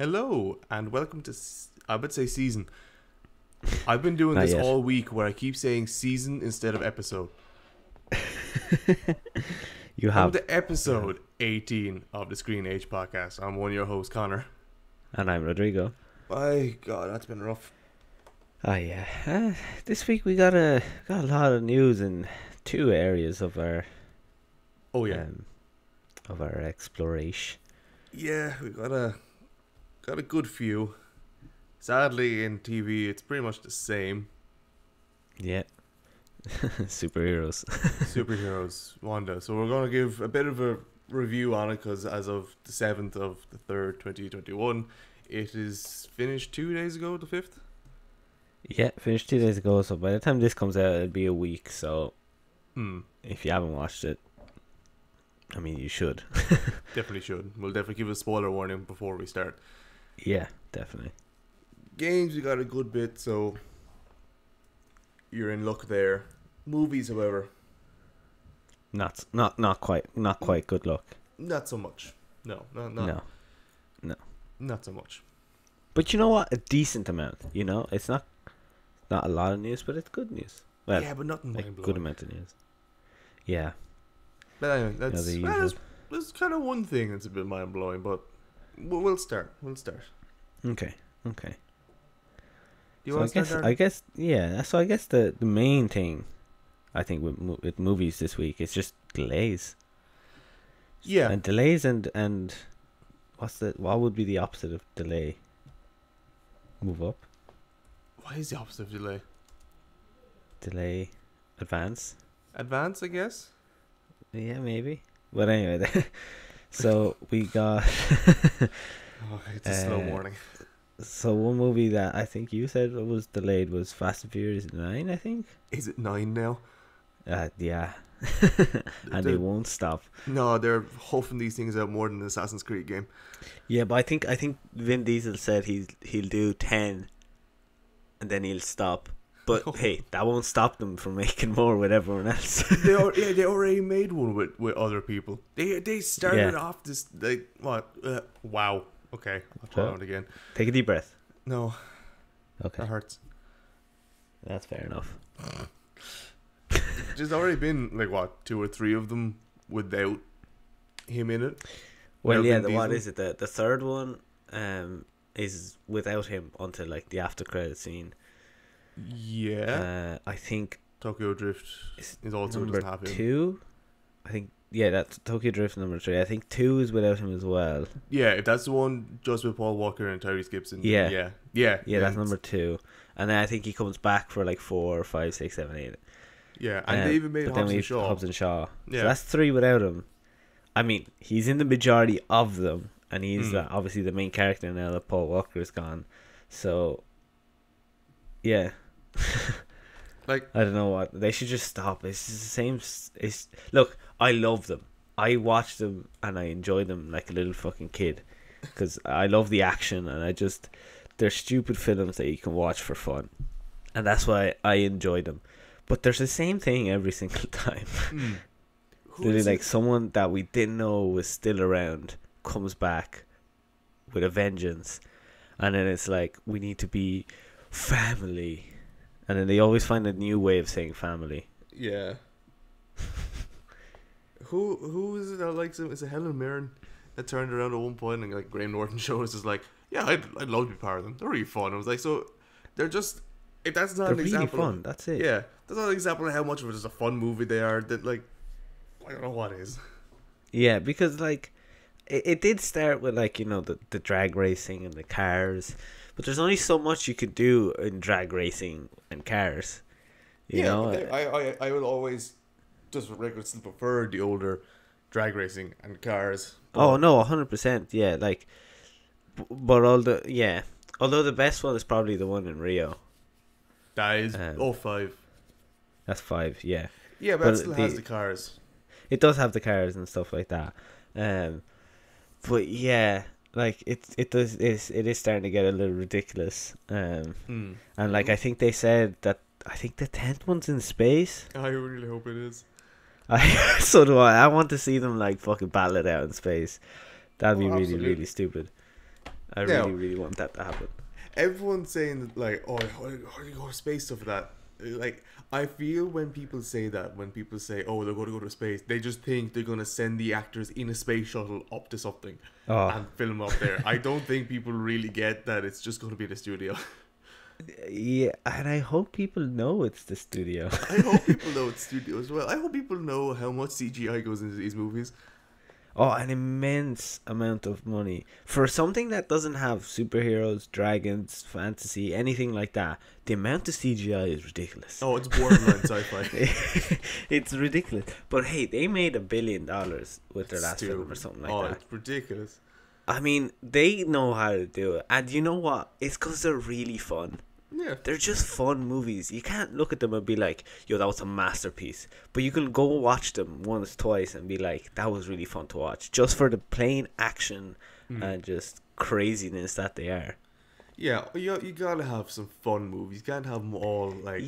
Hello, and welcome to, I would say season. I've been doing Not this yet. all week where I keep saying season instead of episode. You Welcome have, to episode 18 of the Screen Age podcast. I'm one of your hosts, Connor. and I'm Rodrigo. My God, that's been rough. Oh yeah. This week we got a lot of news in two areas of our Oh yeah, exploration. yeah, we got a good few. Sadly, in TV, it's pretty much the same. Yeah. Superheroes. Superheroes, Wanda. So we're gonna give a bit of a review on it because as of the 7th of the 3rd, 2021, it is finished 2 days ago, the 5th. Yeah, finished 2 days ago. So by the time this comes out, it'll be a week. So Hmm. if you haven't watched it, I mean, you should. Definitely should. We'll definitely give a spoiler warning before we start. Yeah, definitely. Games, we got a good bit, so you're in luck there. Movies, however, Not quite good luck. not so much. No, No. not so much. But you know what? A decent amount. You know, it's not a lot of news, but it's good news. Well, Yeah, but nothing like mind good blowing. amount of news. Yeah. But anyway, The that's usual. there's kind of one thing that's a bit mind blowing, but we'll start. Okay. Do you So want to start? I guess yeah. So I guess the main thing, I think with movies this week is just delays. Yeah. And delays and what would be the opposite of delay? Move up, Why is the opposite of delay? delay, advance. Advance, I guess. Yeah, maybe. But anyway, so we got. Oh, it's a slow morning. So one movie that I think you said was delayed was Fast and Furious 9, I think. Is it 9 now? Yeah. And they won't stop. No, they're huffing these things out more than an Assassin's Creed game. Yeah, but I think Vin Diesel said he'll do 10 and then he'll stop. But hey, that won't stop them from making more with everyone else. They already made one with other people. They started off this like what? Wow. Okay, I'll try What? it again. Take a deep breath. No, Okay, that hurts. that's fair enough. There's already been like what 2 or 3 of them without him in it. Well, Without yeah, Vin what Diesel. is it? The third one is without him until like the after credit scene. Yeah, I think Tokyo Drift it's is also number doesn't have him. 2. I think that's Tokyo Drift number 3. I think 2 is without him as well. Yeah, if that's the one just with Paul Walker and Tyrese Gibson. Yeah. Yeah. That's number 2, and then I think he comes back for like 4, 5, 6, 7, 8. Yeah, and they even made But then Hobbs we and have Shaw. Hobbs and Shaw. Yeah. So that's 3 without him. I mean, he's in the majority of them, and he's Mm. obviously the main character now that Paul Walker is gone. So, yeah. Like, I don't know what they should just stop. It's the same. It's look. I love them. I watch them and I enjoy them like a little fucking kid, because I love the action and they're stupid films that you can watch for fun, and that's why I enjoy them. But there's the same thing every single time. who Literally, is like it? someone that we didn't know was still around comes back with a vengeance, and then it's like we need to be family. And then they always find a new way of saying family. Yeah. Who is it that likes him? Is it Helen Mirren that turned around at one point and like Graham Norton shows is like, yeah, I'd love to be part of them. They're really fun. I was like, so they're just if that's not They're an really example. fun. That's it. Yeah, that's not an example of how much of it is a fun movie they are. That like, I don't know what is. Yeah, because like it did start with like, you know, the drag racing and the cars, but there's only so much you could do in drag racing and cars. You know, I will always just for record still prefer the older drag racing and cars. oh no, 100%. Yeah, like, but although the best one is probably the one in Rio. That is Um, 05. That's 5. Yeah. Yeah, but but it still has the cars. It does have the cars and stuff like that. But yeah, like it is starting to get a little ridiculous. And like I think they said that I think the 10th one's in space. I really hope it is. So do I. I want to see them like fucking battle it out in space. That'd be really absolutely. really stupid. I really, really want that to happen. Everyone's saying that, like, oh, how do you go to space, stuff like that. Like, I feel when people say that, when people say, oh, they're going to go to space, they just think they're going to send the actors in a space shuttle up to something and film up there. I don't think people really get that it's just going to be the studio. Yeah, and I hope people know it's the studio. I hope people know it's studio as well. I hope people know how much CGI goes into these movies. Oh, an immense amount of money for something that doesn't have superheroes, dragons, fantasy, anything like that. The amount of CGI is ridiculous. Oh, it's borderline sci-fi. It's ridiculous. But hey, they made $1 billion with their last film or something like that. Oh, it's ridiculous. I mean, they know how to do it, and you know what? It's because they're really fun. Yeah. They're just fun movies. You can't look at them and be like, yo, that was a masterpiece. But you can go watch them once, twice and be like, that was really fun to watch. Just for the plain action and just craziness that they are. Yeah, you gotta have some fun movies. You can't have them all, like,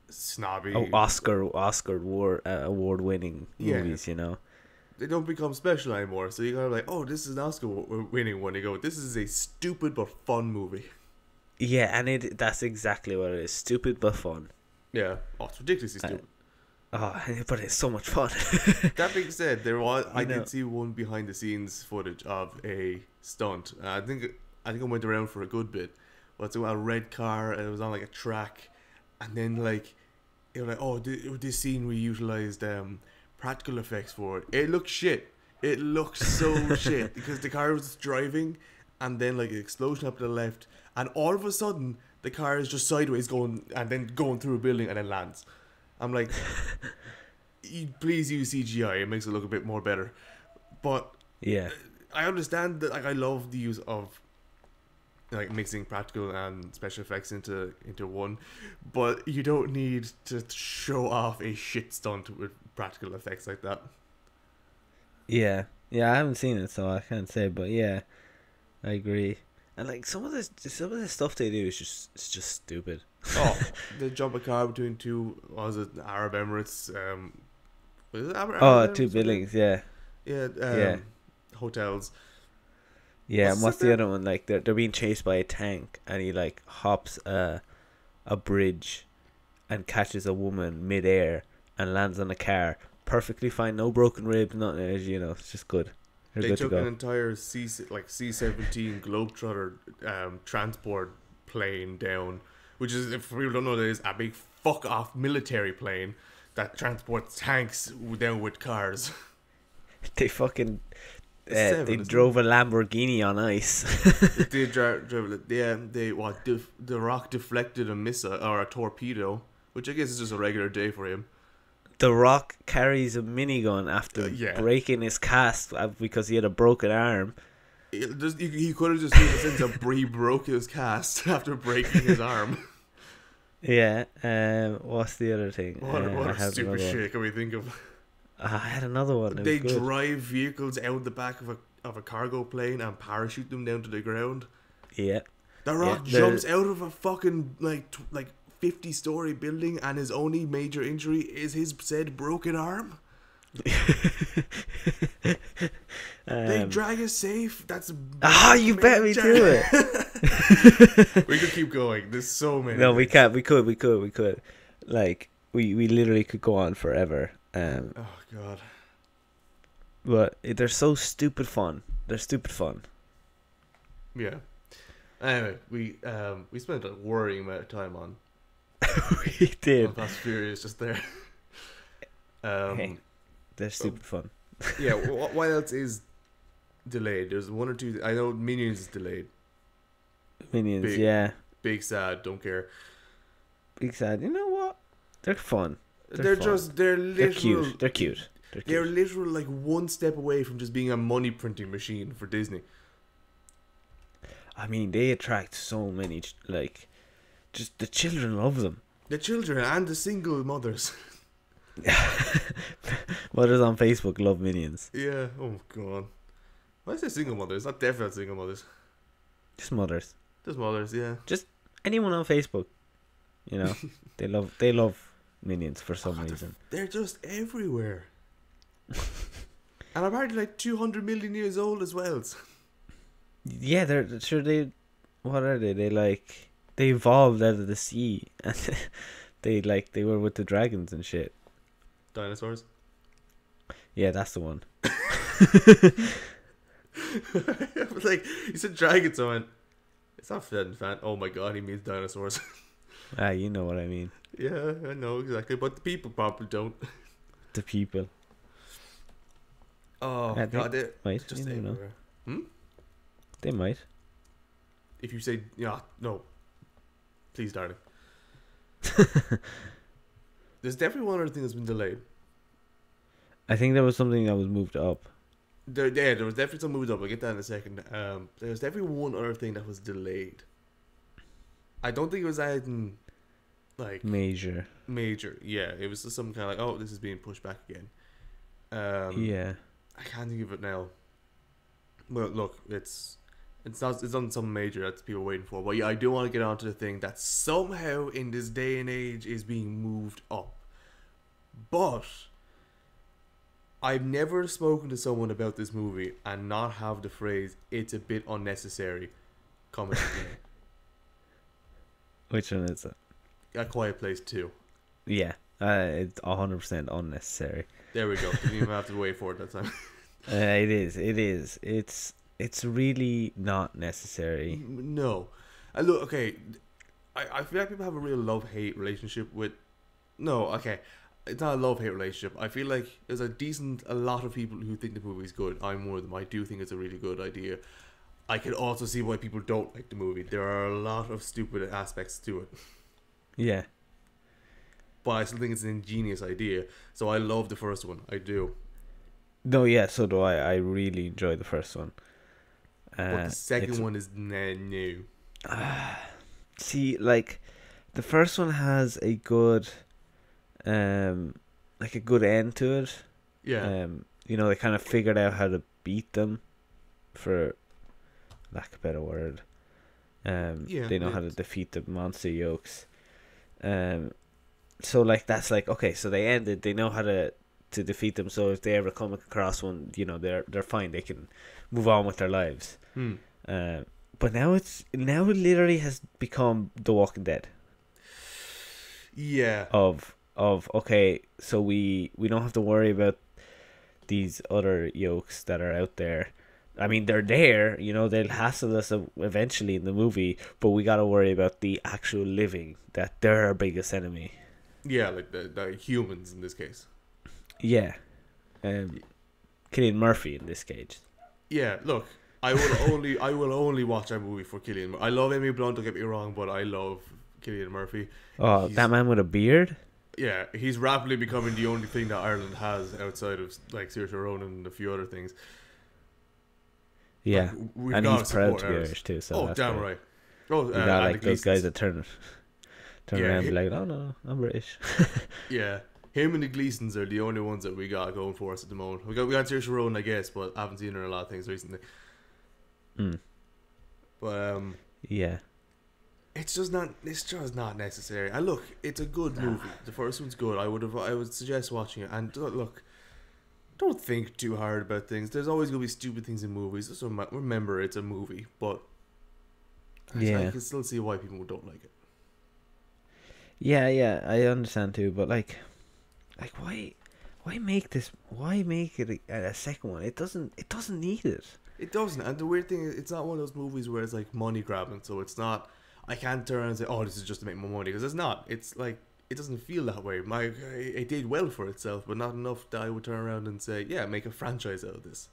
snobby. Oh, award-winning movies, you know? They don't become special anymore. So you gotta be like, oh, this is an Oscar-winning one. You go, this is a stupid but fun movie. Yeah, and that's exactly what it is. Stupid but fun. Yeah. Oh, it's ridiculously stupid. But it's so much fun. That being said, I did see one behind the scenes footage of a stunt. I think it went around for a good bit. But it's a red car and it was on like a track, and then like it was like, oh, this scene we utilized practical effects for it. It looked shit. It looked so shit because the car was driving, and then like an explosion up to the left. And all of a sudden, the car is just sideways going and then going through a building and then lands. I'm like, please use CGI. It makes it look a bit more better. But yeah, I understand that. Like, I love the use of like mixing practical and special effects into one. But you don't need to show off a shit stunt with practical effects like that. Yeah, I haven't seen it, so I can't say. But yeah, I agree. And like some of the stuff they do is just stupid. Oh, they jump a car between two, Arab Emirates? Was it Arab Emirates? Two buildings, yeah. Yeah, hotels. Yeah, and what's the other one? Like they're being chased by a tank, and he like hops a bridge, and catches a woman midair and lands on a car perfectly fine, no broken ribs, nothing. It's just good. They took an entire C-17 Globetrotter transport plane down, which is, if people don't know, that is a big fuck-off military plane that transports tanks down with cars. They fucking... they drove a Lamborghini on ice. They drove The Rock deflected a missile, or a torpedo, which I guess is just a regular day for him. The Rock carries a minigun after breaking his cast because he had a broken arm. He could have just made a sense of he broke his cast after breaking his arm. Yeah. What's the other thing? What stupid shit can we think of? I had another one. They drive vehicles out the back of a cargo plane and parachute them down to the ground. Yeah. The Rock jumps out of a fucking like 50-story building, and his only major injury is his said broken arm. They drag us safe. That's you bet me to it. We could keep going. There's so many. No, we can't. We could. Like we literally could go on forever. Oh god. But they're so stupid fun. They're stupid fun. Yeah. Anyway, we spent a worrying amount of time on. We did. Fast Furious just there. Hey, they're stupid fun. Yeah. What else is delayed? There's one or two. I know Minions is delayed. Minions, Big sad. Don't care. Big sad. You know what? They're fun. They're literal. They're cute. They're literal like one step away from just being a money printing machine for Disney. I mean, they attract so many, like, just the children love them. The children and the single mothers. Mothers on Facebook love Minions. Yeah. Oh god. Why is it single mothers? Not definitely single mothers. Just mothers. Just mothers. Yeah. Just anyone on Facebook. You know, they love Minions for some reason. They're just everywhere. And apparently like 200 million years old as well. Yeah, they're sure they. What are they? They evolved out of the sea, and they were with the dragons and shit. Dinosaurs. Yeah, that's the one. I was like, you said dragons, so I went, it's not fan. Oh my god, he means dinosaurs. Ah, you know what I mean. Yeah, I know exactly, but the people probably don't. The people. Oh They god, they're might. just You never know. everywhere. Hmm? They might. If you say, yeah, no, please, darling. There's definitely one other thing that's been delayed. I think there was something that was moved up. There was definitely some moved up. I'll get that in a second. There's definitely one other thing that was delayed. I don't think it was anything like Major. Yeah, it was just some kind of like, oh, this is being pushed back again. Yeah. I can't think of it now. Well, look, it's not something major that people are waiting for. But yeah, I do want to get onto the thing that somehow in this day and age is being moved up. But I've never spoken to someone about this movie and not have the phrase "it's a bit unnecessary" coming to me. Which one is it? A Quiet Place 2. Yeah. It's 100% unnecessary. There we go. Didn't even have to wait for it that time. It is. It's really not necessary. No. And look, okay, I feel like people have a real love-hate relationship with... No, okay, it's not a love-hate relationship. I feel like there's a lot of people who think the movie's good. I'm one of them. I do think it's a really good idea. I can also see why people don't like the movie. There are a lot of stupid aspects to it. Yeah. But I still think it's an ingenious idea. So I love the first one. I do. No, yeah, so do I. I really enjoy the first one. But the second one is new. See, like, the first one has a good, like a good end to it. Yeah. They kind of figured out how to beat them, for lack of a better word. They know how to defeat the monster yolks. So like that's like, okay, so they ended. They know how to defeat them. So if they ever come across one, they're fine. They can move on with their lives. But now it literally has become The Walking Dead. Yeah. Of okay, so we don't have to worry about these other yolks that are out there. I mean, they're there, they'll hassle us eventually in the movie, but we gotta worry about the actual living, that they're our biggest enemy. Yeah, like the humans in this case. Yeah. Cillian Murphy in this case. Yeah, look, I will only watch that movie for Cillian Murphy. I love Emily Blunt, don't get me wrong, but I love Cillian Murphy. Oh, that man with a beard? Yeah, he's rapidly becoming the only thing that Ireland has outside of like Saoirse Ronan and a few other things. Yeah, like, and he's proud to be Irish too. So that's damn right. Oh, you got like those guys that turn around and be like, "Oh no, I'm British." Yeah, him and the Gleesons are the only ones that we got going for us at the moment. We got Saoirse Ronan, I guess, but I haven't seen her in a lot of things recently. But yeah, it's just not necessary. And look, it's a good movie. The first one's good. I would suggest watching it. And look, don't think too hard about things. There's always gonna be stupid things in movies. Just remember, it's a movie. But I can still see why people don't like it. Yeah, I understand too. But like why make this? Why make it a second one? It doesn't need it. It doesn't. And the weird thing is, it's not one of those movies where it's like money grabbing. So it's not. I can't turn around and say, "Oh, this is just to make more money," because it's not. It's like it doesn't feel that way. It did well for itself, but not enough that I would turn around and say, "Yeah, make a franchise out of this."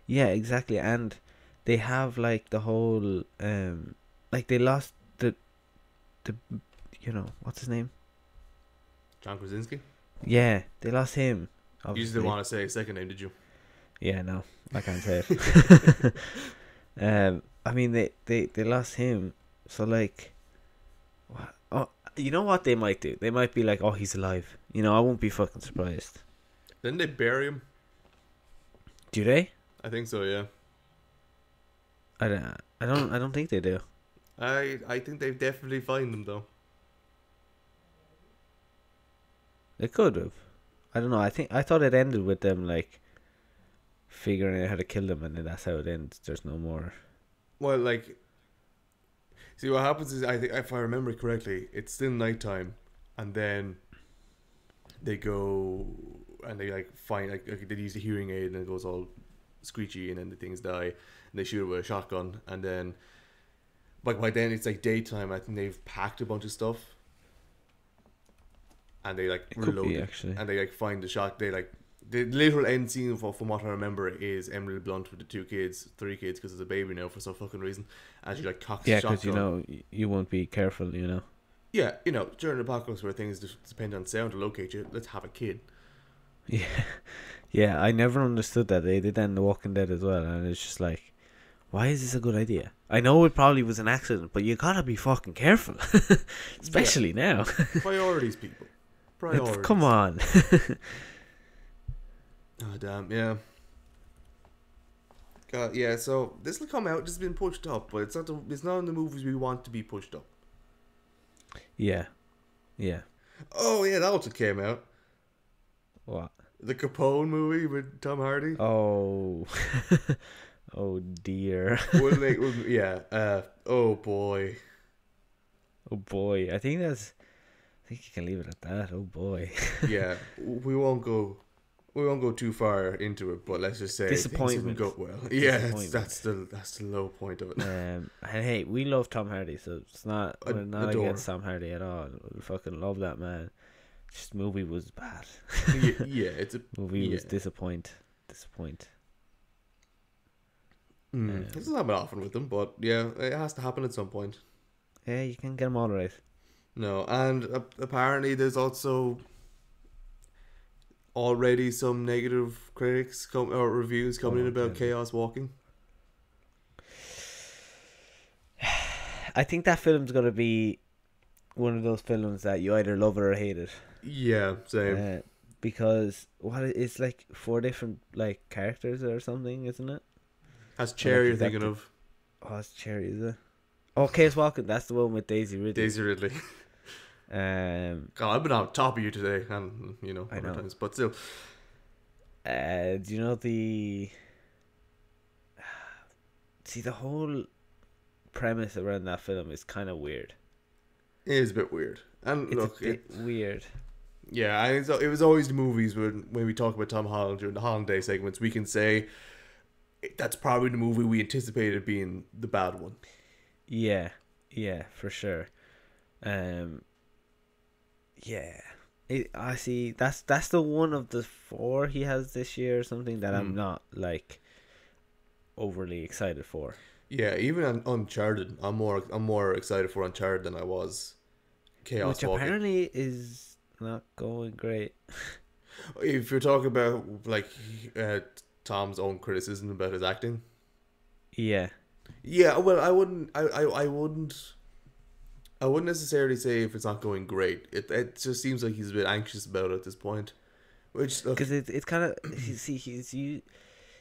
Yeah, exactly. And they have like the whole like they lost the what's his name? John Krasinski. Yeah, they lost him. Obviously. You just didn't want to say his second name, did you? Yeah, no, I can't say it. I mean, they lost him, so like, what? Oh, you know what they might do? They might be like, "Oh, he's alive." I won't be fucking surprised. Didn't they bury him? Do they? I think so. Yeah. I don't think they do. I think they definitely find him though. They could have. I don't know. I thought it ended with them like figuring out how to kill them, and then that's how it ends. There's no more. Well, like, see what happens is I think if I remember correctly, it's still nighttime, and then they go and they like find like they use the hearing aid and it goes all screechy and then the things die and they shoot it with a shotgun and then but by then it's like daytime. I think they've packed a bunch of stuff and they like reload it and they like find the shot. They like the literal end scene from what I remember is Emily Blunt with the three kids because it's a baby now for some fucking reason and she like cocks the shotgun. Yeah, because you know you won't be careful, you know. Yeah, you know, during the apocalypse where things depend on sound to locate you, let's have a kid. Yeah, yeah. I never understood that. They did that in The Walking Dead as well, and it's just like, why is this a good idea? I know it probably was an accident, but you gotta be fucking careful, especially now. Priorities, people. Priorities. Come on. Oh damn, yeah. God, yeah. So this will come out. This has been pushed up, but it's not. It's not in the movies we want to be pushed up. Yeah, yeah. Oh yeah, that also came out. What? The Capone movie with Tom Hardy. Oh, oh dear. Yeah. Oh boy. Oh boy. I think you can leave it at that. Oh boy. Yeah, we won't go too far into it, but let's just say disappointment. Things didn't go well. Yeah, that's the low point of it. And hey, we love Tom Hardy, so it's not we're not against Tom Hardy at all. We fucking love that man. This movie was bad. It's a movie was disappoint. This doesn't happen often with them, but yeah, it has to happen at some point. Yeah, you can get them all right. No, and apparently there's also already some negative critics or reviews coming in about Chaos Walking. I think that film's gonna be one of those films that you either love it or hate it. Yeah, same. Because it's like 4 different like characters or something, isn't it? That's Cherry you're thinking of. Oh, it's Cherry, is it? Oh, Chaos Walking. That's the one with Daisy Ridley. God, I've been on top of you today, and you know, other times, but still. Do you know the whole premise around that film is kind of weird. It is a bit weird, and it's weird. Yeah, I think so. It was always the movies when we talk about Tom Holland during the Holiday segments, we can say that's probably the movie we anticipated being the bad one. Yeah, for sure. Yeah, I see. That's the one of the 4 he has this year or something that I'm not like overly excited for. Yeah, even on Uncharted, I'm more excited for Uncharted than I was Chaos Walking. Which apparently is not going great. If you're talking about like Tom's own criticism about his acting. Yeah. Yeah, well, I wouldn't necessarily say if it's not going great. It just seems like he's a bit anxious about it at this point. Which because it's kind of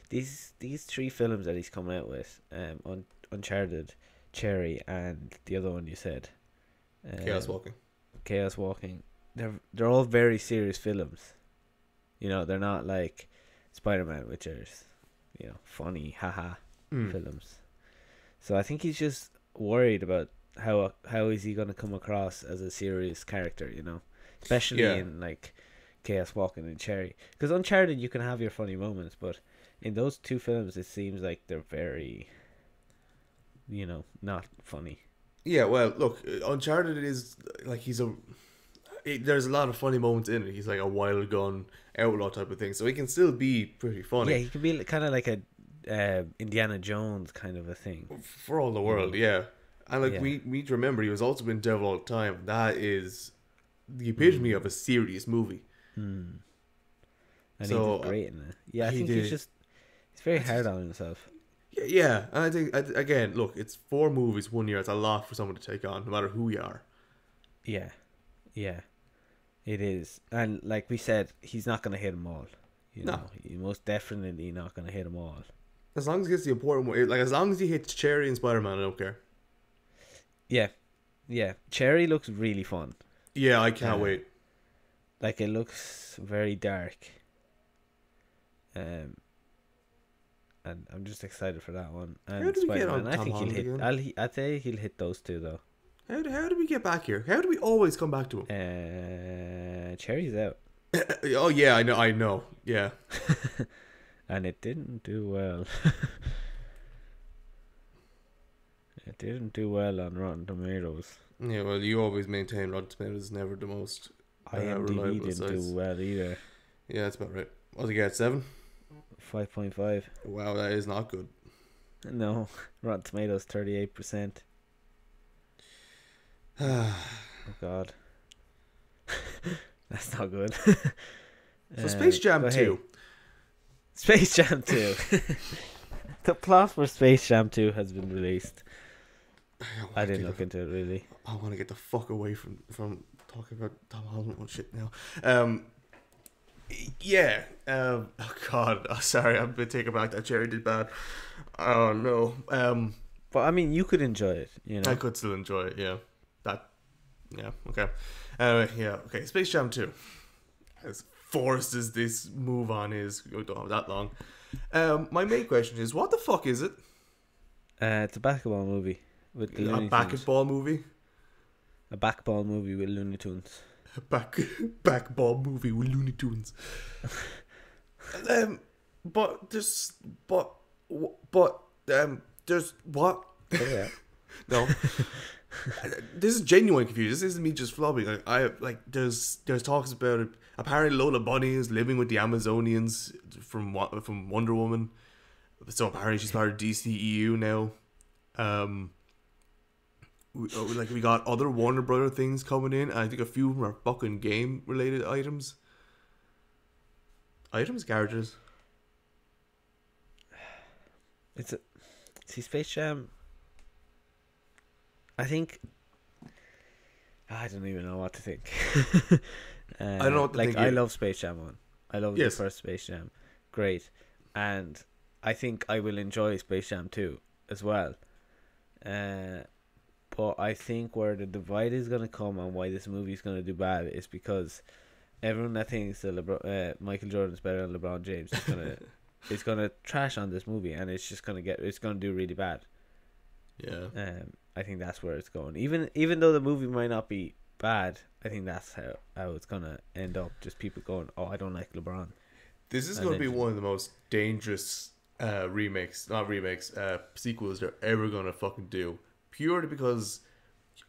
these 3 films that he's coming out with, Uncharted, Cherry, and the other one you said, Chaos Walking. They're all very serious films. You know, they're not like Spider-Man, which are, you know, funny haha films. So I think he's just worried about how is he going to come across as a serious character, you know, especially in like Chaos Walking and Cherry. Because Uncharted, you can have your funny moments, but in those 2 films, it seems like they're very, you know, not funny. Yeah, well, look, Uncharted is like there's a lot of funny moments in it. He's like a wild gun outlaw type of thing, so he can still be pretty funny. Yeah, he can be kind of like a Indiana Jones kind of a thing for all the world. Yeah, and like we need to remember he was also in Devil All the Time. That is the epitome of a serious movie. And he did great in it. Yeah, I think he's very hard on himself. Yeah, and I think again, look, it's 4 movies 1 year. It's a lot for someone to take on, no matter who you are. Yeah, it is. And like we said, he's not going to hit them all. You know, he's most definitely not going to hit them all. As long as he gets the important one, like as long as he hits Cherry and Spider-Man, I don't care. Yeah. Cherry looks really fun. Yeah, I can't wait. Like it looks very dark. and I'm just excited for that one. How And do we get on Spider-Man, I Tom think he'll Holland hit. again? I'd say he'll hit those two though. How do we get back here? How do we always come back to him? Cherry's out, Oh yeah, I know. Yeah. and it didn't do well. It didn't do well on Rotten Tomatoes. Yeah, well, you always maintain Rotten Tomatoes is never the most IMDb reliable didn't sites. do well either. Yeah, that's about right. What did you get, 7? 5.5. Wow, that is not good. No, Rotten Tomatoes 38%. Oh God, that's not good. So Space Jam 2. Space Jam 2. The plot for Space Jam 2 has been released. I didn't look into it really. I want to get the fuck away from talking about Tom Holland and shit now. Yeah. Oh God. Oh, sorry, I'm gonna take it back. That Jerry did bad. Oh no. But I mean, you could enjoy it. You know, I could still enjoy it. Yeah. That. Yeah. Okay. Anyway. Yeah. Okay. Space Jam 2. As forced as this move on is, we don't have that long. My main question is, what the fuck is it? it's a basketball movie with the A Looney Tunes. basketball movie? A basketball movie with Looney Tunes. Backball movie with Looney Tunes. But there's what? Yeah. No. This is genuine confusion. This isn't me just flobbing. There's talks about it. Apparently Lola Bunny is living with the Amazonians from Wonder Woman. So apparently she's part of DCEU now. We got other Warner Brother things coming in. And I think a few of them are fucking game related items. Characters. See, Space Jam. I think I don't even know what to think. I don't know what to think. I love Space Jam 1. I love Yes. the first Space Jam. Great. And I think I will enjoy Space Jam 2 as well. But I think where the divide is going to come and why this movie is going to do bad is because everyone that thinks that Michael Jordan's better than LeBron James is gonna trash on this movie, and it's just gonna do really bad. Yeah. I think that's where it's going. Even though the movie might not be bad, I think that's how it's gonna end up. Just people going, "Oh, I don't like LeBron." This is going to be one of the most dangerous sequels they're ever going to fucking do. Purely because,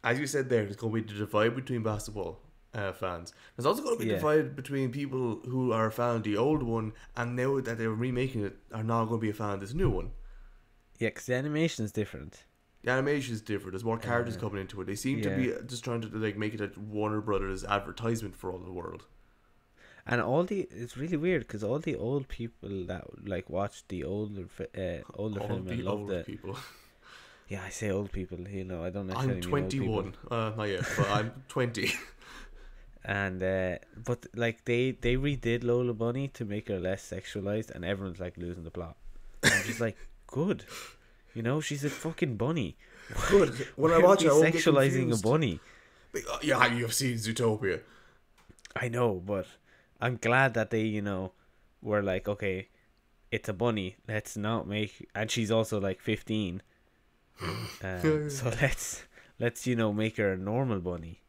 as you said there, there's going to be the divide between basketball fans. There's also going to be a divide between people who are a fan of the old one and now that they're remaking it are now going to be a fan of this new one. Yeah, because the animation is different. The animation is different. There's more characters coming into it. They seem to be just trying to make it a Warner Brothers advertisement for all the world. And it's really weird because all the old people that watched the older film and loved it. People. Yeah, I say old people. I don't necessarily I'm 21. mean old people. Not yet, but I'm 20. And but they redid Lola Bunny to make her less sexualized, and everyone's losing the plot. And I'm just good. She's a fucking bunny. Good. When I watch it, I won't get sexualizing confused. a bunny. Yeah, you've seen Zootopia. I know, but I'm glad that they, were okay, it's a bunny. Let's not make, and she's also 15. So let's make her a normal bunny.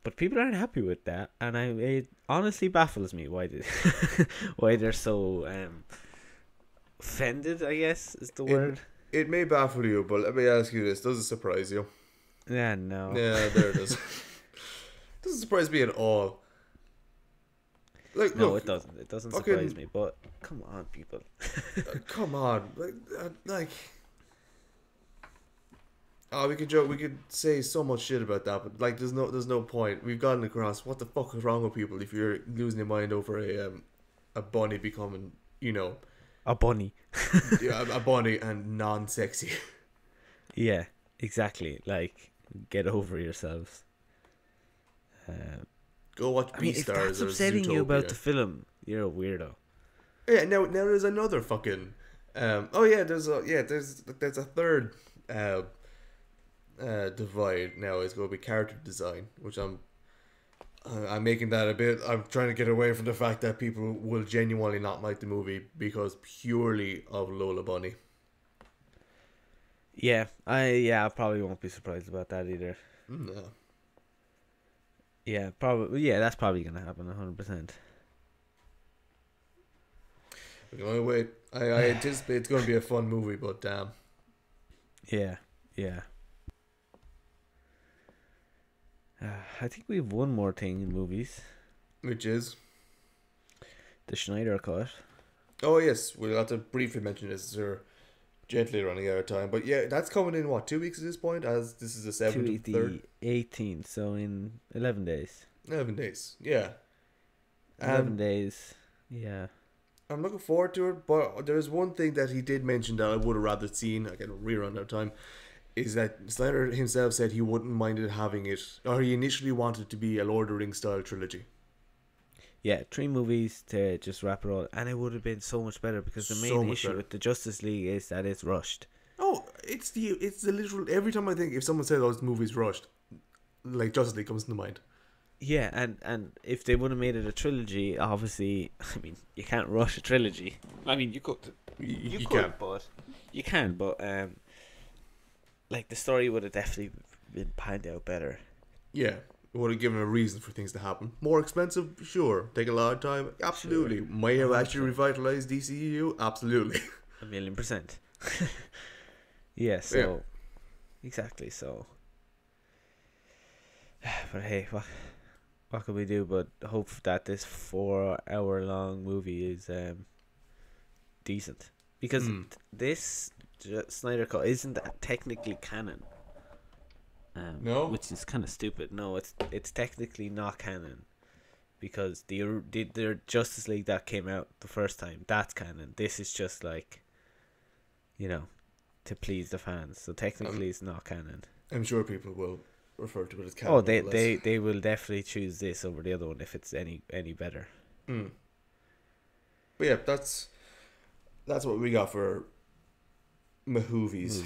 But people aren't happy with that, and it honestly baffles me why they're so offended, I guess is the word. It may baffle you, but let me ask you this: does it surprise you? Yeah, no. Yeah, there it is. Doesn't surprise me at all. No, look, it doesn't. It doesn't surprise me. But come on, people. Come on, Oh, we could say so much shit about that, but there's no point. We've gotten across what the fuck is wrong with people if you're losing your mind over a bunny becoming, a bunny. Yeah, a bunny and non-sexy. Yeah, exactly. Get over yourselves. Go watch Beastars. If that's upsetting you about the film, you're a weirdo. Yeah. Now there's another fucking. There's a third. Divide now is going to be character design, which I'm making that a bit. I'm trying to get away from the fact that people will genuinely not like the movie because purely of Lola Bunny. Yeah, I probably won't be surprised about that either. No. Yeah, probably. Yeah, that's probably gonna happen 100%. We can only wait. I anticipate it's going to be a fun movie, but damn. Yeah. I think we have one more thing in movies. Which is? The Snyder Cut. Oh yes, we'll have to briefly mention this. We're gently running out of time, but yeah, that's coming in 2 weeks at this point, as this is the 7th of 3rd? 18th, so in 11 days. 11 days, yeah. 11 days, yeah. I'm looking forward to it, but there's one thing that he did mention that I would have rather seen, again, rerun out of time, is that Snyder himself said he wouldn't mind it having it, or he initially wanted it to be a Lord of the Rings style trilogy. Yeah, 3 movies to just wrap it all, and it would have been so much better because the main issue with the Justice League is that it's rushed. Oh, it's the literal. Every time I think if someone says, "Oh, this movie's rushed," like Justice League comes to mind. Yeah, and if they would have made it a trilogy, obviously, I mean, you can't rush a trilogy. I mean, you could, you could, can. but you can, but like the story would have definitely been panned out better. Yeah. Would have given a reason for things to happen. More expensive, sure. Take a lot of time, absolutely. Sure. Might have actually revitalized DCEU, absolutely. 1,000,000%. Yeah, so Yeah. exactly. So, but hey, what can we do but hope that this 4-hour-long movie is decent, because this Snyder Cut isn't technically canon. No, which is kind of stupid. No, it's technically not canon, because the Justice League that came out the first time, that's canon. This is just like, to please the fans. So technically, it's not canon. I'm sure people will refer to it as canon. Oh, they will definitely choose this over the other one if it's any better. But yeah, that's what we got for movies.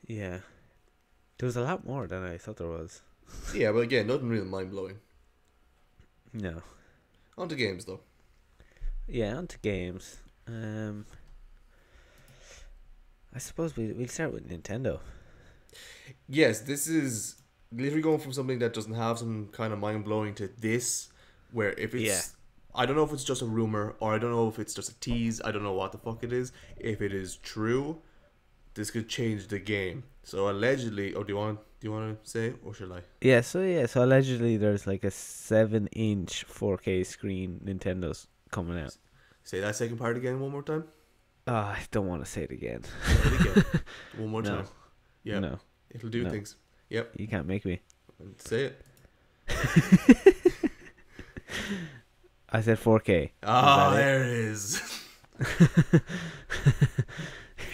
Yeah. There was a lot more than I thought there was. Yeah, but again, nothing really mind-blowing. No. On to games, though. Yeah, on to games. I suppose we'll start with Nintendo. Yes, this is literally going from something that doesn't have some kind of mind-blowing to this, where if it's... Yeah. I don't know if it's just a rumor, or I don't know if it's just a tease. I don't know what the fuck it is. If it is true, this could change the game. So allegedly, do you want to say, or shall I? Yeah, so allegedly there's like a 7-inch 4K screen Nintendo's coming out. Say that second part again one more time. I don't want to say it again. Say it again. One more time. Yeah. No. It'll do things. Yep. You can't make me. Say it. I said 4K. Ah, there it is.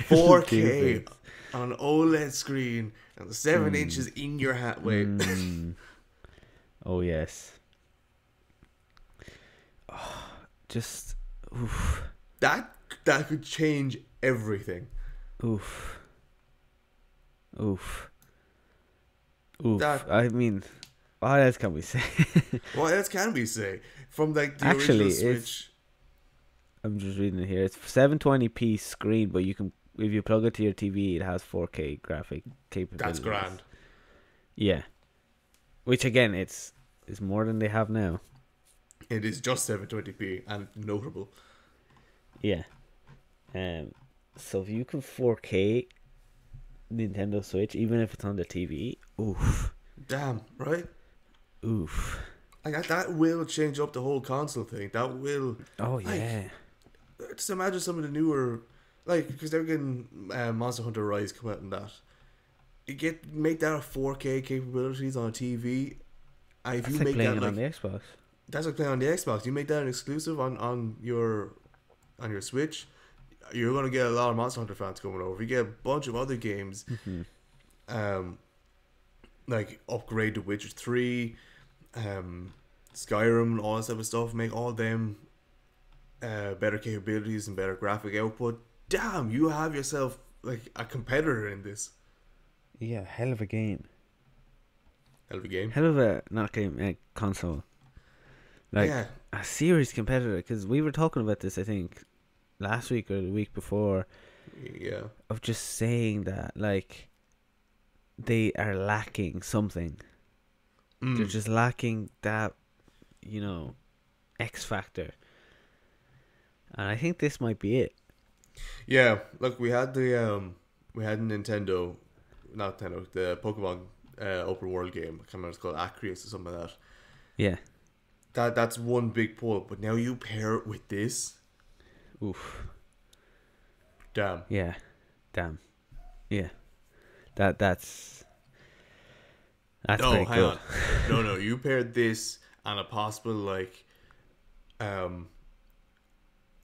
4K on an OLED screen and the 7 inches in your hat. Wait. Oh yes. Oh, just oof. That could change everything. Oof. I mean, what else can we say? What else can we say? From like the original Switch. I'm just reading it here. It's 720p screen, but you can, if you plug it to your TV, it has 4K graphic capabilities. That's grand. Yeah. Which again, it's more than they have now. It is just 720p and notable. Yeah. So if you can 4K Nintendo Switch, even if it's on the TV, oof. Damn, right? Oof. Like that will change up the whole console thing. That will. Oh yeah. Just imagine some of the newer, like, because they're getting Monster Hunter Rise come out and that. Make that a 4K capabilities on a TV. And if that's you like make playing that it on the Xbox. That's like playing on the Xbox. You make that an exclusive on your Switch, you're gonna get a lot of Monster Hunter fans coming over. If you get a bunch of other games, like upgrade to Witcher 3, Skyrim, all that type of stuff, make all them better capabilities and better graphic output. Damn, you have yourself like a competitor in this. Yeah, hell of a game. Hell of a game. Hell of a not game, console. Like Yeah. a serious competitor, because we were talking about this, I think, last week or the week before, Yeah. of just saying that, like, they are lacking something. They're just lacking that, you know, X factor. And I think this might be it. Yeah. Look, we had Nintendo, not Nintendo, the Pokemon open world game. I can't remember, it's called Acreus or something like that. Yeah. That's one big pull, but now you pair it with this. Oof. Damn. Yeah. Damn. Yeah. That's No, pretty hang good. on. No, you paired this and a possible like,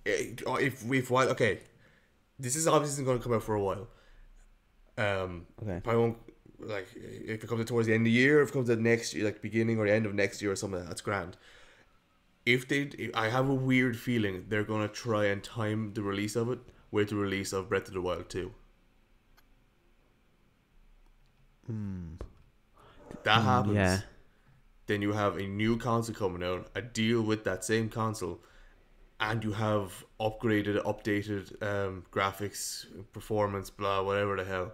if while okay, this is obviously going to come out for a while. Okay. Probably won't, like, if it comes out towards the end of the year, if it comes out next year, like beginning or the end of next year or something, that's grand. I have a weird feeling they're gonna try and time the release of it with the release of Breath of the Wild 2. That happens. Yeah. Then you have a new console coming out, a deal with that same console, and you have upgraded, updated graphics, performance, blah, whatever the hell.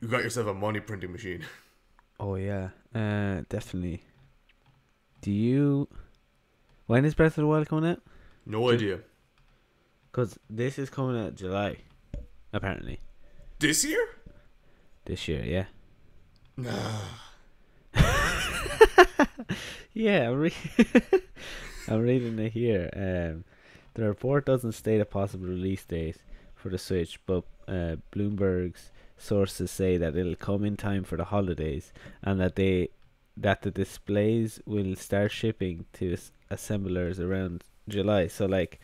You got yourself a money printing machine. Oh yeah. Definitely. When is Breath of the Wild coming out? No idea. Because this is coming out July, apparently. This year? This year, yeah. Nah. Yeah, I'm reading it here. The report doesn't state a possible release date for the Switch, but Bloomberg's sources say that it'll come in time for the holidays, and that the displays will start shipping to assemblers around July. So like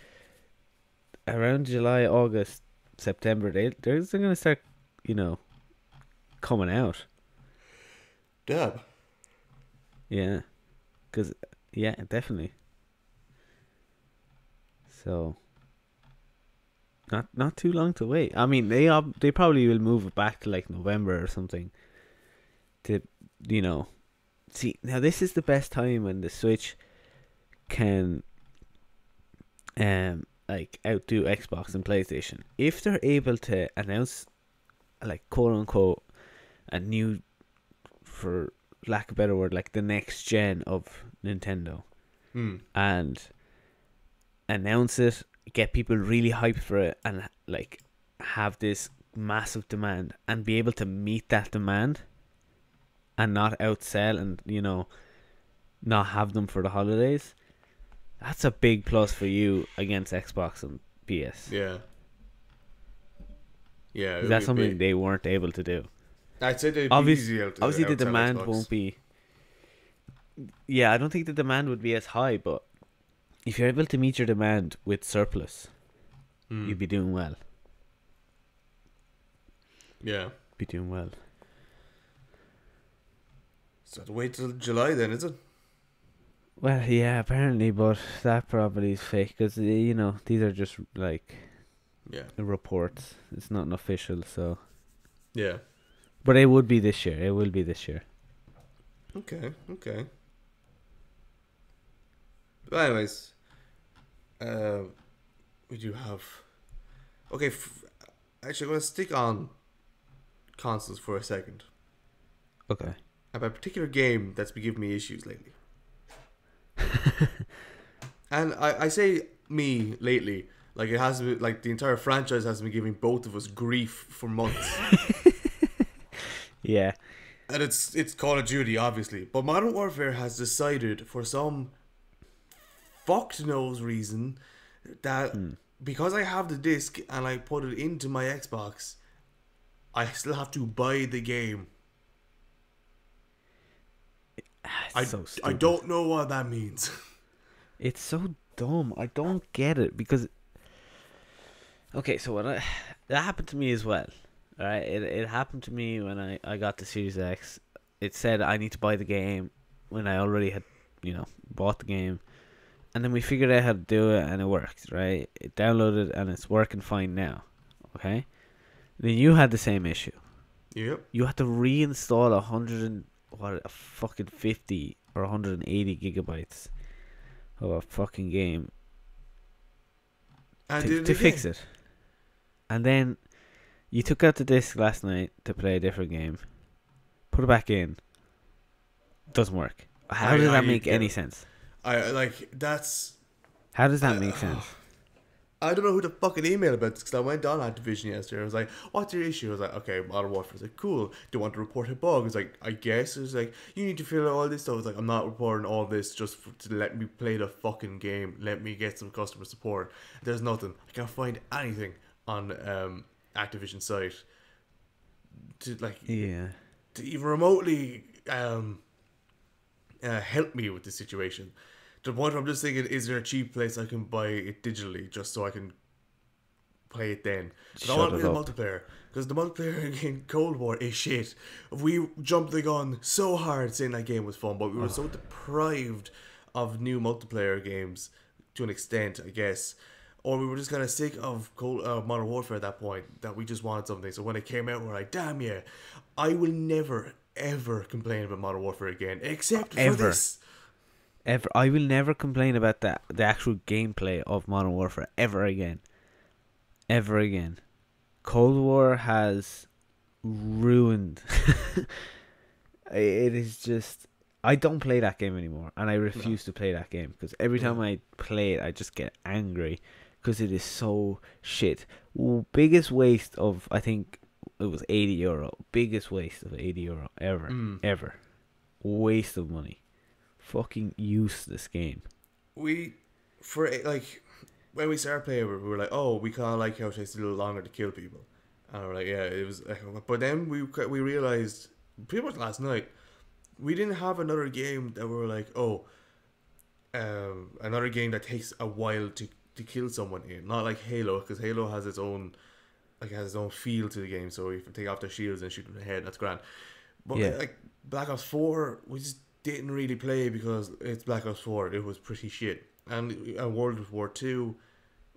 around July, August, September, they're gonna start, coming out. Dab. Yeah, because definitely. So not too long to wait. I mean, they probably will move it back to like November or something. To see, now this is the best time when the Switch can like outdo Xbox and PlayStation. If they're able to announce, like, quote unquote, a new, for lack of a better word, like the next gen of Nintendo, and announce it, get people really hyped for it, and like have this massive demand, and be able to meet that demand, and not outsell, and not have them for the holidays. That's a big plus for you against Xbox and PS. Yeah. Yeah. That's something they weren't able to do. I'd say they'd be easy out to obviously the demand Xbox. won't be. Yeah, I don't think the demand would be as high, but if you're able to meet your demand with surplus, you'd be doing well. Yeah. Be doing well. So to wait till July then, is it? Well, yeah, apparently, but that probably is fake, because these are just like reports. It's not an official, so. Yeah. But it would be this year. It will be this year. Okay. But anyways, we do have. Okay, actually, I'm gonna stick on consoles for a second. Okay. About a particular game that's been giving me issues lately. And I say me lately, like it has been, like the entire franchise has been giving both of us grief for months. Yeah. And it's Call of Duty, obviously. But Modern Warfare has decided, for some fucked knows reason, that because I have the disc and I put it into my Xbox, I still have to buy the game. I don't know what that means. It's so dumb. I don't get it, because okay, so that happened to me as well. Alright, it happened to me when I got the Series X. It said I need to buy the game when I already had, bought the game. And then we figured out how to do it, and it worked, right? It downloaded and it's working fine now. Okay? Then you had the same issue. Yep. You had to reinstall 50 or 180 gigabytes of a fucking game And to fix it. And then you took out the disc last night to play a different game. Put it back in. Doesn't work. How does that make any sense? That's. How does that make sense? I don't know who to fucking email about this because I went on Activision yesterday. I was like, "What's your issue?" I was like, "Okay, Modern Warfare." I was like, "Cool. Do you want to report a bug?" It's like, "I guess." It was like, "You need to fill out all this stuff." I was like, "I'm not reporting all this just to let me play the fucking game. Let me get some customer support." There's nothing. I can't find anything on Activision site to to even remotely help me with the situation. To the point where I'm just thinking, is there a cheap place I can buy it digitally just so I can play it then? Because I want to play the multiplayer. Because the multiplayer in Cold War is shit. We jumped the gun so hard saying that game was fun, but we were so deprived of new multiplayer games to an extent, I guess. Or we were just kind of sick of Modern Warfare at that point that we just wanted something. So when it came out, we're like, damn yeah, I will never, ever complain about Modern Warfare again, except for this. I will never complain about the actual gameplay of Modern Warfare ever again. Ever again. Cold War has ruined. It is just... I don't play that game anymore, and I refuse to play that game, because every time I play it, I just get angry, because it is so shit. Biggest waste of, I think, it was €80. Biggest waste of €80 ever. Ever. Waste of money. Fucking useless game. When we started playing, we were like, oh, we kind of like how it takes a little longer to kill people, and we're like, yeah, it was. But then we realized pretty much last night we didn't have another game that we were like, oh, another game that takes a while to kill someone in. Not like Halo, because Halo has its own feel to the game. So if you take off their shields and shoot them in the head, that's grand. But like Black Ops 4, we just didn't really play because it's Black Ops 4. It was pretty shit. And World War 2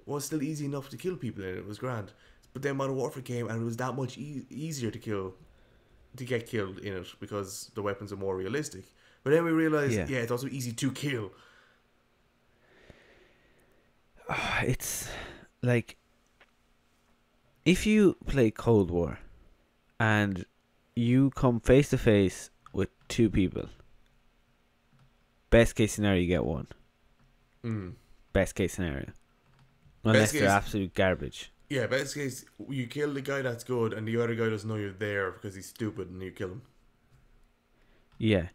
was still easy enough to kill people in. It was grand. But then Modern Warfare came and it was that much easier to get killed in it because the weapons are more realistic. But then we realized, it's also easy to kill. It's like, if you play Cold War and you come face to face with two people, best case scenario, you get one. Best case scenario. Unless they're absolute garbage. Yeah, best case, you kill the guy that's good and the other guy doesn't know you're there because he's stupid and you kill him. Yeah.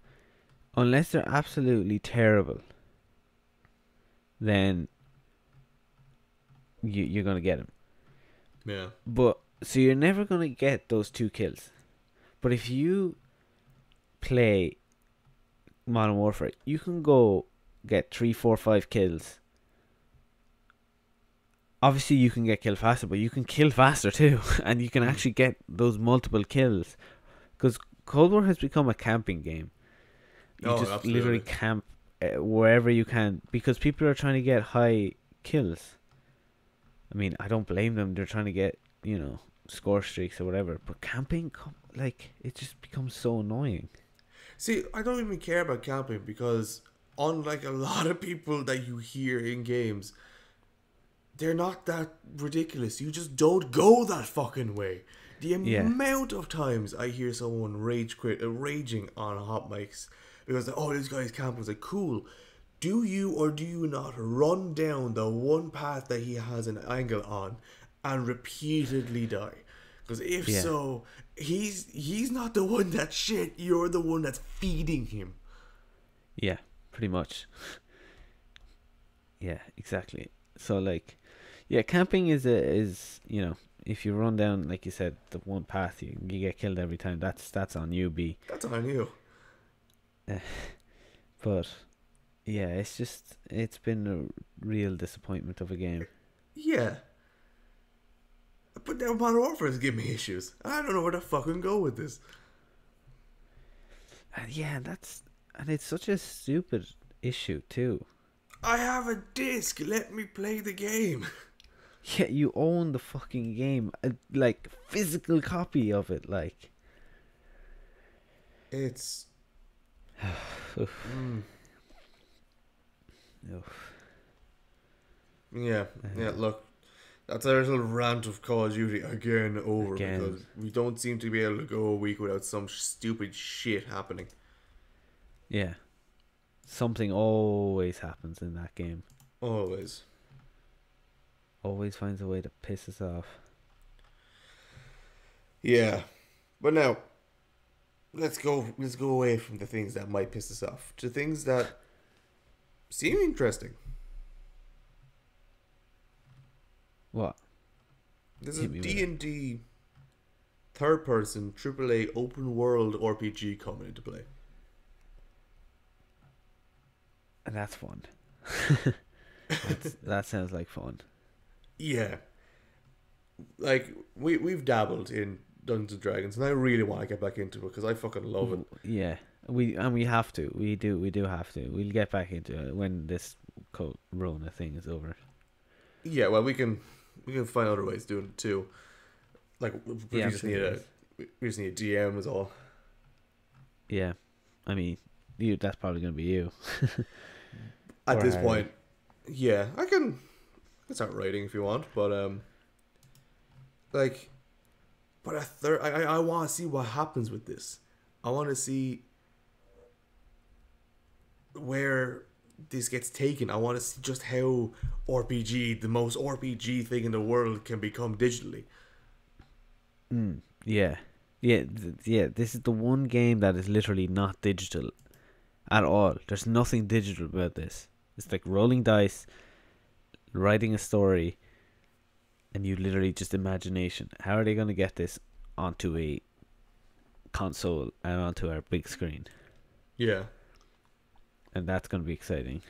Unless they're absolutely terrible, then you're going to get him. Yeah. But, so you're never going to get those two kills. But if you play Modern Warfare, you can go get 3, 4, 5 kills. Obviously you can get killed faster, but you can kill faster too, and you can actually get those multiple kills, because Cold War has become a camping game. You just literally camp wherever you can, because people are trying to get high kills. I mean, I don't blame them. They're trying to get, score streaks or whatever, but camping, it just becomes so annoying. See, I don't even care about camping because, unlike a lot of people that you hear in games, they're not that ridiculous. You just don't go that fucking way. The amount of times I hear someone raging on hot mics because, this guy's camping. It's like, cool. Do you or do you not run down the one path that he has an angle on and repeatedly die? Because if so, he's not the one that's shit. You're the one that's feeding him. Yeah, pretty much. Yeah, exactly. So camping is if you run down, like you said, the one path, you get killed every time. That's on you, B. That's on you. But yeah, it's been a real disappointment of a game. Yeah. But now Modern Warfare is giving me issues. I don't know where to fucking go with this. And it's such a stupid issue too. I have a disc. Let me play the game. Yeah, you own the fucking game, physical copy of it, It's Yeah, yeah. Look, that's our little rant of Call of Duty over because we don't seem to be able to go a week without some stupid shit happening. Yeah, something always happens in that game. Always finds a way to piss us off. Yeah, but now let's go away from the things that might piss us off to things that seem interesting. What? There's a D&D third-person AAA open-world RPG coming into play. And that's fun. That sounds like fun. Yeah. Like, we've dabbled in Dungeons and Dragons, and I really want to get back into it because I fucking love it. Yeah. We have to. We do have to. We'll get back into it when this Rona thing is over. Yeah, well, we can find other ways of doing it too. Like, we just need a DM is all. Yeah. I mean, that's probably going to be you. At this point, yeah, I can start writing if you want, but I want to see what happens with this. I want to see where this gets taken. I want to see just how RPG, the most RPG thing in the world, can become digitally. Yeah. This is the one game that is literally not digital at all. There's nothing digital about this. It's like rolling dice, writing a story, and you literally just imagination. How are they going to get this onto a console and onto our big screen? Yeah. And that's going to be exciting.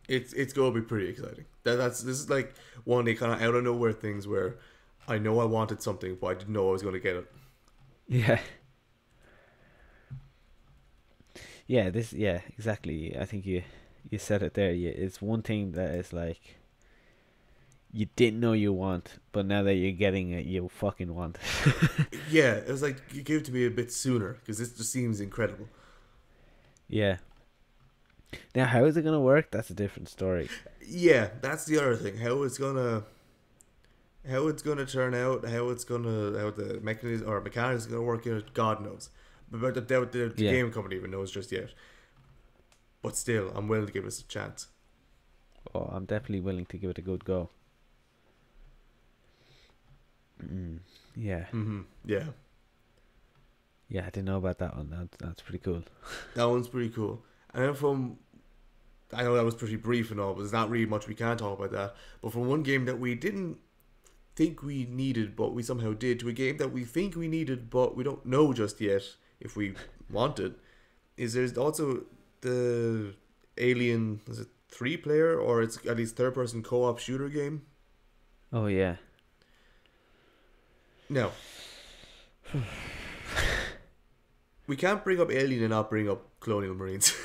It's going to be pretty exciting. This is like one of the kind of out of nowhere things where I know I wanted something, but I didn't know I was going to get it. Yeah. Yeah, exactly. I think you said it there. Yeah, it's one thing that is like you didn't know you want, but now that you're getting it, you fucking want. Yeah, it was like you gave it to me a bit sooner because this just seems incredible. Yeah. Now, how is it gonna work? That's a different story. Yeah, that's the other thing. How it's gonna turn out, how the mechanism or mechanics is gonna work out, God knows. But the game company even knows just yet. But still, I'm willing to give this a chance. Oh, I'm definitely willing to give it a good go. Yeah. Mm-hmm. Yeah. Yeah, I didn't know about that one. That's pretty cool. That one's pretty cool. And then I know that was pretty brief and all, but there's not really much we can talk about that. But from one game that we didn't think we needed, but we somehow did, to a game that we think we needed, but we don't know just yet if we want it, there's also the Alien, is it 3-player, or it's at least third-person co-op shooter game? Oh, yeah. No. We can't bring up Alien and not bring up Colonial Marines.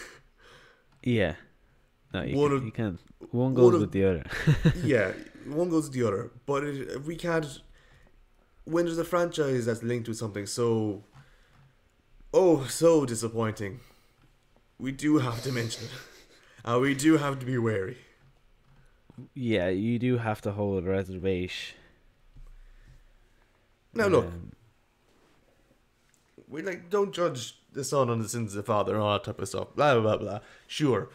Yeah. No, you can't. One goes with the other. Yeah, one goes with the other. But we can't... When there's a franchise that's linked with something so disappointing, we do have to mention it. And we do have to be wary. Yeah, you do have to hold a reservation. Now look, we don't judge the son on the sins of the father and all that type of stuff. Blah blah blah. Sure.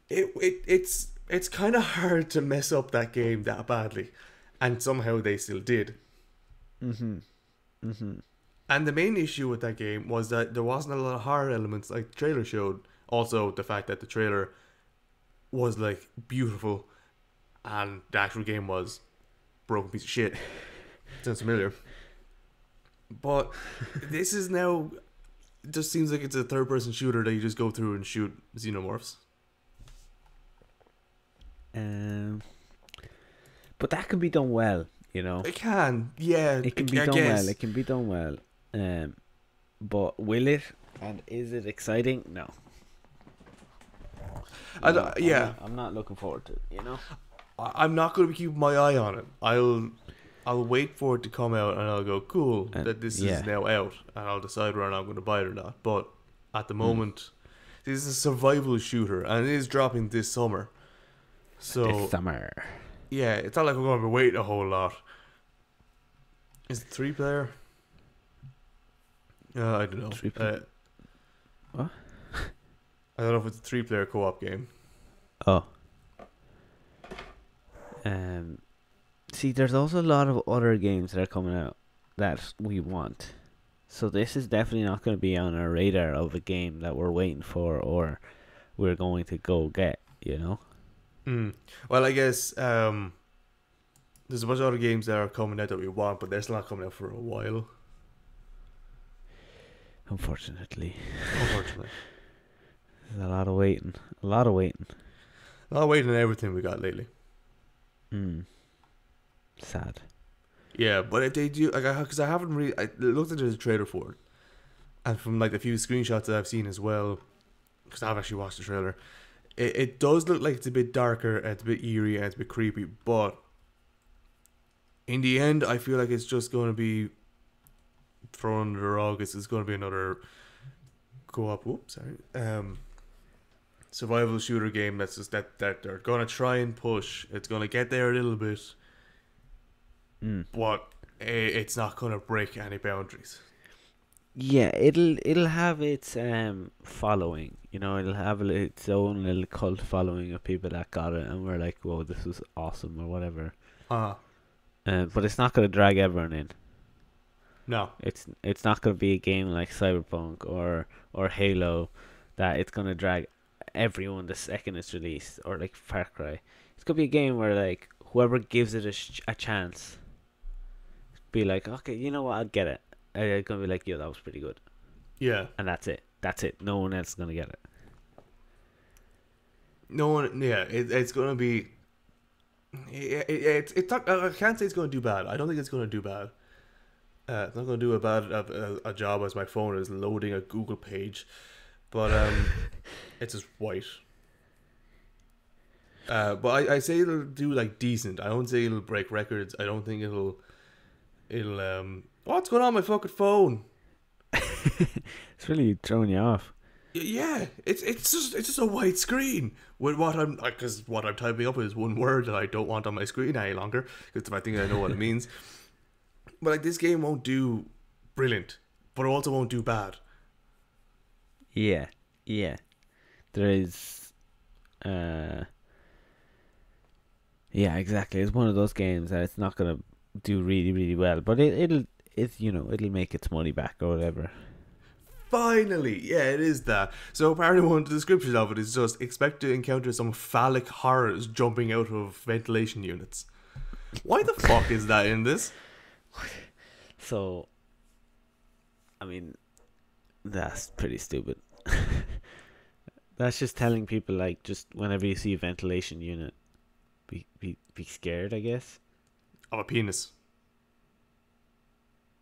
It's kind of hard to mess up that game that badly, and somehow they still did. And the main issue with that game was that there wasn't a lot of horror elements like the trailer showed. Also, the fact that the trailer was like beautiful, and the actual game was broken piece of shit. Sounds familiar. But this is now... It just seems like it's a third-person shooter that you just go through and shoot xenomorphs. But that can be done well, you know. It can, yeah. It can be done well. It can be done well. But will it? And is it exciting? No. Yeah. I'm not looking forward to it, you know. I'm not going to be keeping my eye on it. I'll wait for it to come out and I'll go, cool, that this is now out, and I'll decide whether or not I'm going to buy it or not. But at the moment, this is a survival shooter, and it is dropping this summer. So This summer. yeah, it's not like we're going to be waiting a whole lot. Is it 3-player? I don't know. 3-player. What? I don't know if it's a 3-player co-op game. Oh. See, there's also a lot of other games that are coming out that we want. So this is definitely not going to be on our radar of a game that we're waiting for or we're going to go get, you know? Well, I guess there's a bunch of other games that are coming out that we want, but they're still not coming out for a while. Unfortunately. There's a lot of waiting. A lot of waiting on everything we got lately. Sad. Yeah, but if they do, like, because I haven't really, I looked at the trailer for it, and from like the few screenshots that I've seen as well, because I've actually watched the trailer, it does look like it's a bit darker, and it's a bit eerie, and it's a bit creepy, but in the end, I feel like it's just going to be thrown under the rug. It's going to be another co-op, survival shooter game that's just that they're going to try and push. It's going to get there a little bit, but it's not going to break any boundaries. Yeah, it'll have its following, you know. It'll have its own little cult following of people that got it and were like, "Whoa, this was awesome" or whatever. But it's not going to drag everyone in. No, it's not going to be a game like Cyberpunk or Halo that it's going to drag everyone the second it's released, or like Far Cry. It's going to be a game where like whoever gives it a chance, be like, okay, you know what, I'll get it. It's going to be like, yo, that was pretty good. Yeah. And that's it. No one else is going to get it. No one, yeah, it's going to be... It's not, I can't say it's going to do bad. I don't think it's going to do bad. It's not going to do a job as my phone is loading a Google page. But it's just white. But I say it'll do like decent. I don't say it'll break records. I don't think it'll what's going on with my fucking phone? It's really throwing you off. Yeah, it's just a white screen with what I'm typing up is one word that I don't want on my screen any longer because I think I know what it means. But like this game won't do brilliant, but it also won't do bad. Yeah. There is, yeah, exactly. It's one of those games that it's not gonna do really, really well, but it'll make its money back or whatever. Finally, yeah, it is that. So apparently one of the descriptions of it is just expect to encounter some phallic horrors jumping out of ventilation units. Why the fuck is that in this? So, I mean, that's pretty stupid. That's just telling people, like, just whenever you see a ventilation unit, be scared, I guess. Of a penis.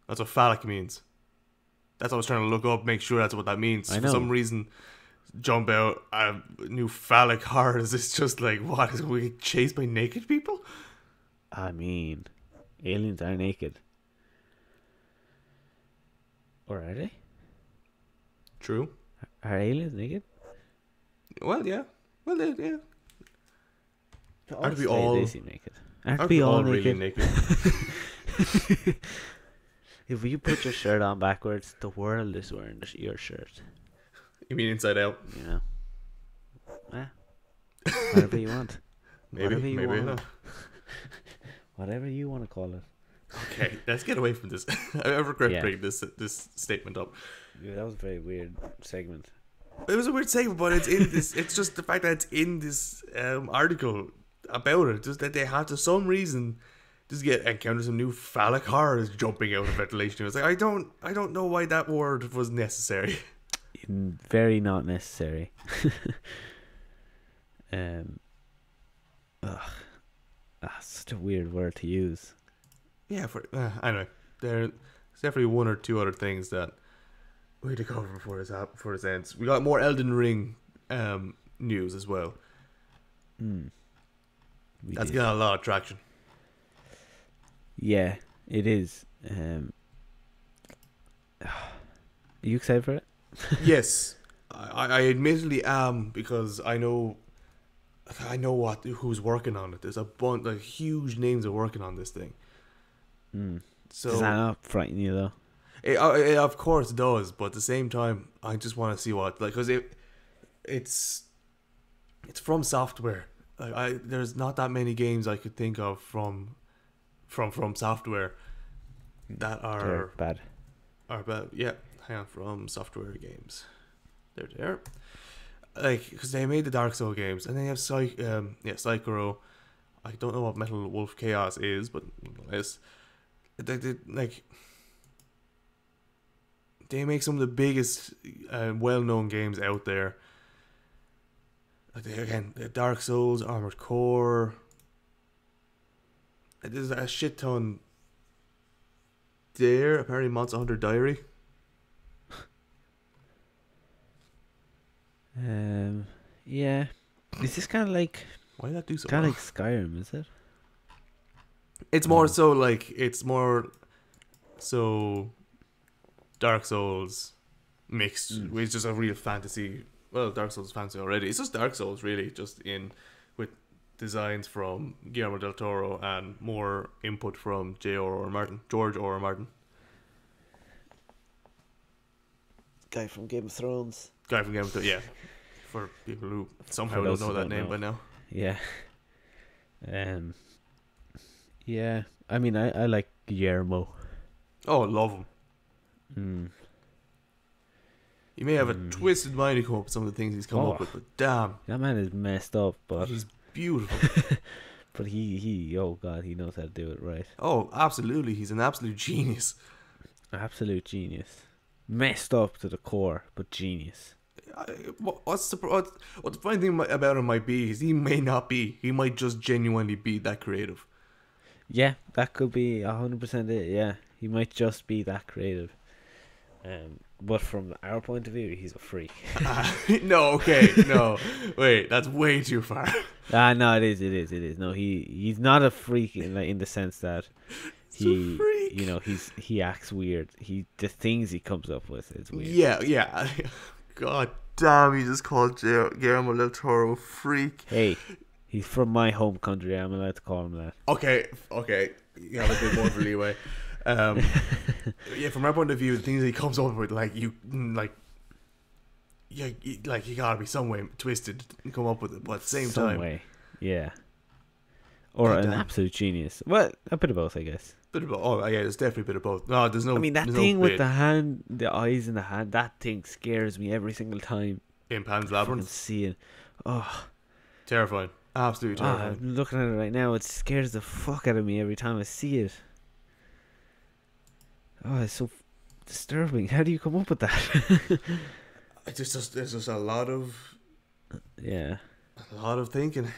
That's what phallic means. That's what I was trying to look up, make sure that's what that means. For some reason, jump out new phallic horrors. It's just like, what? Is we get chased by naked people? I mean, aliens are naked. Or are they? True. Are aliens naked? Well, yeah. Yeah. Aren't we all naked? Aren't we all naked? Really naked? If you put your shirt on backwards, the world is wearing your shirt. You mean inside out? You know. Whatever you want. Maybe not. Whatever you want to call it. Okay, let's get away from this. I regret bringing this statement up. Yeah, that was a very weird segment. It was a weird segment, but it's in this. It's just the fact that it's in this article about it. Just that they had, to some reason, just encounter some new phallic horrors jumping out of ventilation. It's like I don't know why that word was necessary. Very not necessary. That's such a weird word to use. Yeah, anyway, there's definitely one or two other things that we had to cover before this ends. We got more Elden Ring news as well. That's getting a lot of traction. Yeah, it is. Are you excited for it? Yes, I admittedly am, because I know who's working on it. There's a bunch, like, huge names are working on this thing. So Does that not frighten you though? it of course does, but at the same time, I just want to see what, like, because it's from software. Like, there's not that many games I could think of from software that They're bad. are bad. Yeah, hang on, from software games. They're there. Like, because they made the Dark Souls games, and they have Sekiro. I don't know what Metal Wolf Chaos is, but it's they make some of the biggest well-known games out there. Like, again, Dark Souls, Armored Core. There's a shit ton there. Apparently, Monster Hunter Diary. Yeah. Is this kind of like Why did that do so? kind Well? of like Skyrim? Is it? It's more so like Dark Souls mixed with just a real fantasy. Well, Dark Souls is fantasy already. It's just Dark Souls, really, just in with designs from Guillermo del Toro and more input from George R. R. Martin. Guy from Game of Thrones. Guy from Game of Thrones, yeah. For people who somehow don't know that name by now. Yeah. Yeah. I mean, I like Guillermo. Oh, I love him. You may have a twisted mind to come up with some of the things he's come up with, but damn, that man is messed up, but he's beautiful. but he oh god, he knows how to do it right. Oh, absolutely, he's an absolute genius. Absolute genius. Messed up to the core, but genius. What the funny thing about him might be is he may not be. He might just genuinely be that creative. Yeah, that could be 100% it. Yeah, he might just be that creative. But from our point of view, he's a freak. No, okay, no, wait, that's way too far. No, it is. No, he's not a freak in the sense that he acts weird. The things he comes up with is weird. Yeah. God damn, you just called Guillermo del Toro a freak. Hey, he's from my home country. I'm allowed to call him that. Okay, you have a bit more of a leeway. Yeah, from my point of view, the things he comes up with, you gotta be some way twisted to come up with it, but at the same time, way, yeah, or an absolute genius. Well, a bit of both, I guess. Bit of both. Oh yeah, there's definitely a bit of both. No, there's no. I mean, that thing with the hand, the eyes in the hand, that thing scares me every single time. In Pan's Labyrinth, seeing, terrifying, absolutely terrifying. I'm looking at it right now. It scares the fuck out of me every time I see it. Oh, it's so disturbing. How do you come up with that? There's just a lot of thinking,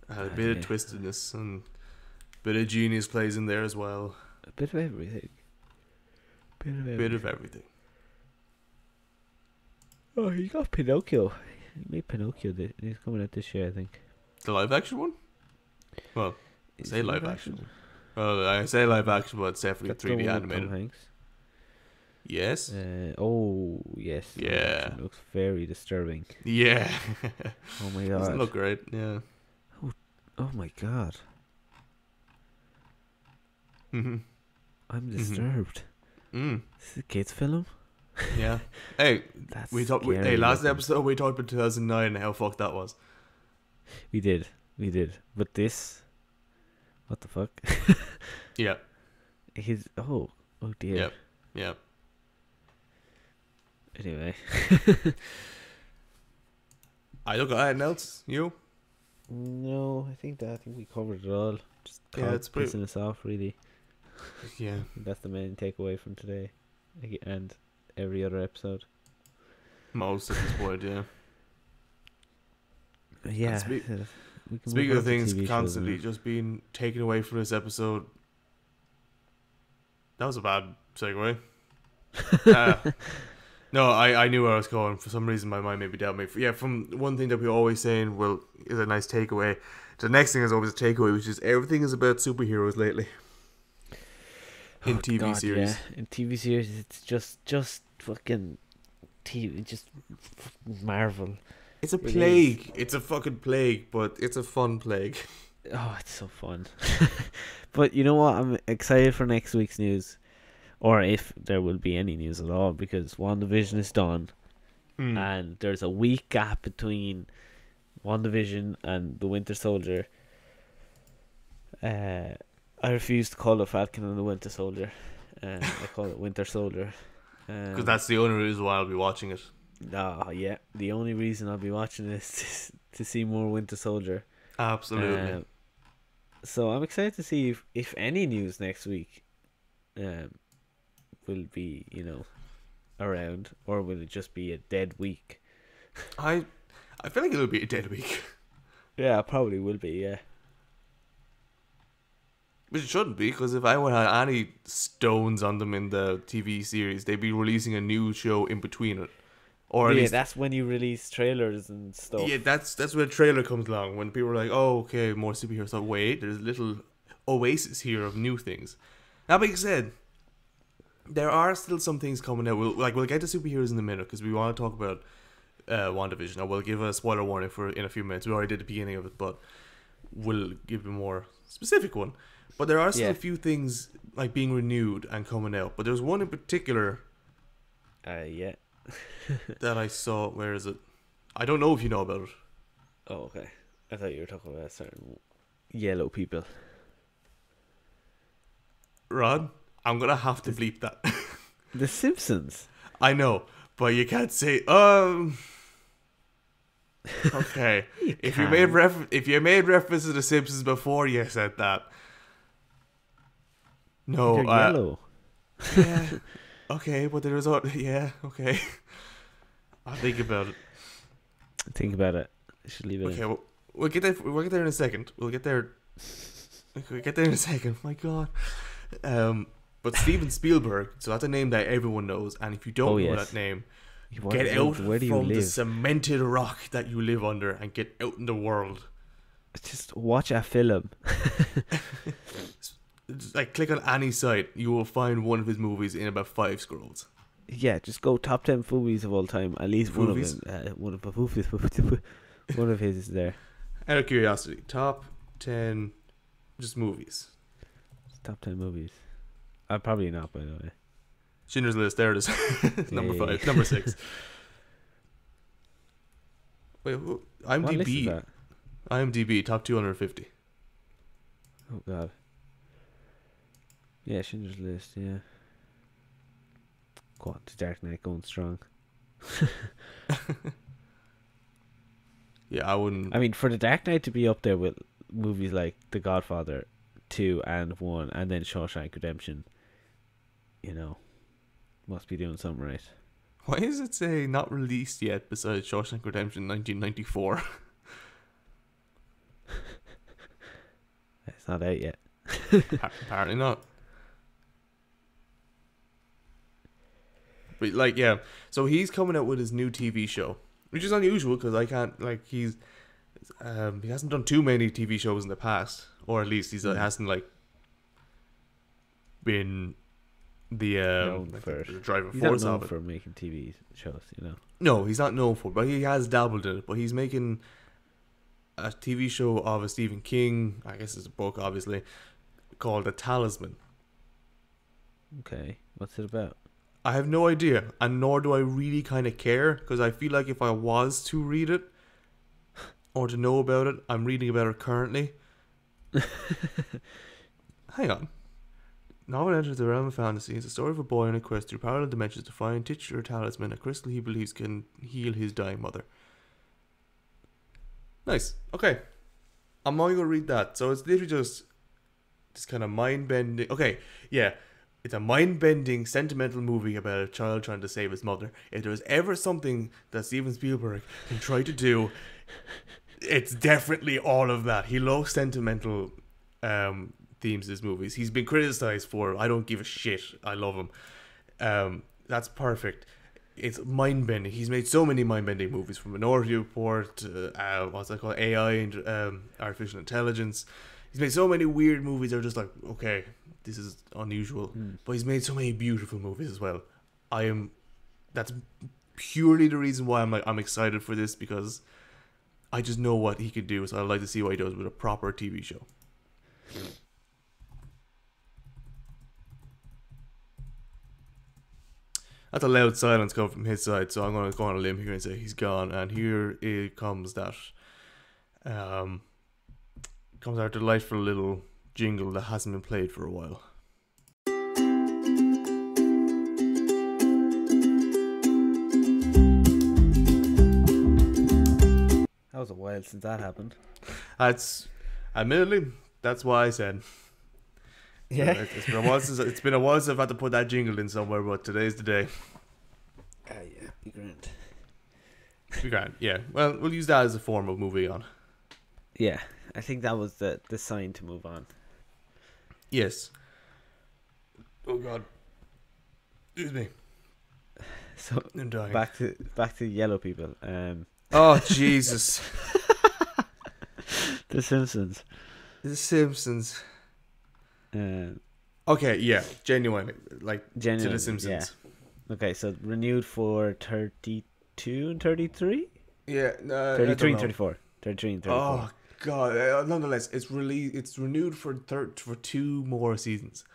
a bit of twistedness, and a bit of genius plays in there as well. A bit of everything. Bit of everything. Oh, you got Pinocchio. He made Pinocchio. He's coming out this year, I think. The live action one? Well, say live action. Well, I say live action, but it's definitely 3D animated. Hanks. Yes. Yes. Yeah. It looks very disturbing. Yeah. Oh my god. Doesn't look great. Yeah. Oh my god. I'm disturbed. This is a kids' film. Yeah. Hey, that's last episode we talked about 2009 and how fucked that was. We did. But this, what the fuck? Yeah. Oh dear. Yep. Anyway. I look at anything else. You? No, I think we covered it all. Just it's pissing us off, really. Yeah. That's the main takeaway from today, and every other episode. Most at this point, yeah. Yeah. Speaking of things constantly just being taken away from this episode, that was a bad segue. No, I knew where I was going. For some reason, my mind maybe doubted me. Yeah, from one thing that we always saying is a nice takeaway. The next thing is always a takeaway, which is everything is about superheroes lately. In TV series. Yeah. In TV series, it's just fucking TV, just Marvel. It's a plague. It's a fucking plague, but it's a fun plague. Oh, it's so fun. But you know what? I'm excited for next week's news. Or if there will be any news at all, because WandaVision is done. And there's a week gap between WandaVision and the Winter Soldier. I refuse to call it Falcon and the Winter Soldier. I call it Winter Soldier. Because that's the only reason why I'll be watching it. Yeah. The only reason I'll be watching this is to see more Winter Soldier. Absolutely. So I'm excited to see if any news next week will be, around, or will it just be a dead week? I feel like it'll be a dead week. Yeah, it probably will be, yeah. Which it shouldn't be, because if anyone had any stones on them in the TV series, they'd be releasing a new show in between it. Or at least that's when you release trailers and stuff. Yeah, that's when a trailer comes along, when people are like, oh, okay, more superheroes. So wait, there's a little oasis here of new things. That being said, there are still some things coming out. We'll get to superheroes in a minute, because we want to talk about WandaVision. I will give a spoiler warning in a few minutes. We already did the beginning of it, but we'll give a more specific one. But there are still a few things like being renewed and coming out. But there's one in particular that I saw. Where is it? I don't know if you know about it. Oh, okay. I thought you were talking about certain yellow people. Rod, I'm going to have to bleep that. The Simpsons. I know, but you can't say, okay. If you made reference to the Simpsons before you said that. No, they're yellow. Yeah. Okay, but there is okay. I'll think about it. Think about it. I should leave it. Okay, we'll get there in a second. We'll get there in a second. My God. But Steven Spielberg, so that's a name that everyone knows, and if you don't know that name, get out from the cemented rock that you live under and get out in the world. Just watch a film. Like, click on any site, you will find one of his movies in about 5 scrolls. Yeah, just go top 10 movies of all time. At least one of his is there. Out of curiosity, top 10 just movies. Top 10 movies. Probably not, by the way. Schindler's List, there it is. Number 5, number 6. Wait, IMDb, top 250. Oh, God. Yeah, Schindler's List, yeah. Go on, The Dark Knight going strong. Yeah, I wouldn't... I mean, for The Dark Knight to be up there with movies like The Godfather 2 and 1, and then Shawshank Redemption, must be doing something right. Why does it say not released yet besides Shawshank Redemption 1994? It's not out yet. Apparently not. But so he's coming out with his new TV show, which is unusual because I can't he hasn't done too many TV shows in the past, or at least he hasn't been the driving force of it. For making TV shows, No, he's not known for it, but he has dabbled in it. But he's making a TV show of a Stephen King, I guess it's a book, obviously, called The Talisman. Okay, what's it about? I have no idea, and nor do I really kind of care, because I feel like if I was to read it or to know about it, I'm reading about it currently. Hang on. Novel enters the realm of fantasy. It's a story of a boy on a quest through parallel dimensions to find titular talisman, a crystal he believes can heal his dying mother. Nice. Okay. I'm going to read that. So it's literally just this kind of mind-bending... Okay, yeah. It's a mind-bending, sentimental movie about a child trying to save his mother. If there's ever something that Steven Spielberg can try to do, it's definitely all of that. He loves sentimental themes in his movies. He's been criticized for, I don't give a shit. I love him. That's perfect. it's mind bending. He's made so many mind bending movies, from Minority Report to what's that called, AI and artificial intelligence. He's made so many weird movies that are just like, okay, this is unusual. But he's made so many beautiful movies as well. That's purely the reason why I'm excited for this, because I just know what he could do. So I'd like to see what he does with a proper TV show. That's a loud silence coming from his side, so I'm going to go on a limb here and say he's gone. And here it comes that comes our delightful little jingle that hasn't been played for a while. That was a while since that happened. Admittedly, that's why I said. Yeah. It's been a while since I've had to put that jingle in somewhere, but today's the day. Yeah, be grand. Be grand, yeah. Well, we'll use that as a form of moving on. Yeah, I think that was the sign to move on. Yes. Oh God. Excuse me. So I'm dying. back to yellow people. Oh Jesus. The Simpsons. The Simpsons. Okay, yeah, genuinely, to The Simpsons. Yeah. Okay, so renewed for 32 and 33? Yeah, 33 and 34. 33 and 34. Oh God! Nonetheless, it's renewed for 2 more seasons.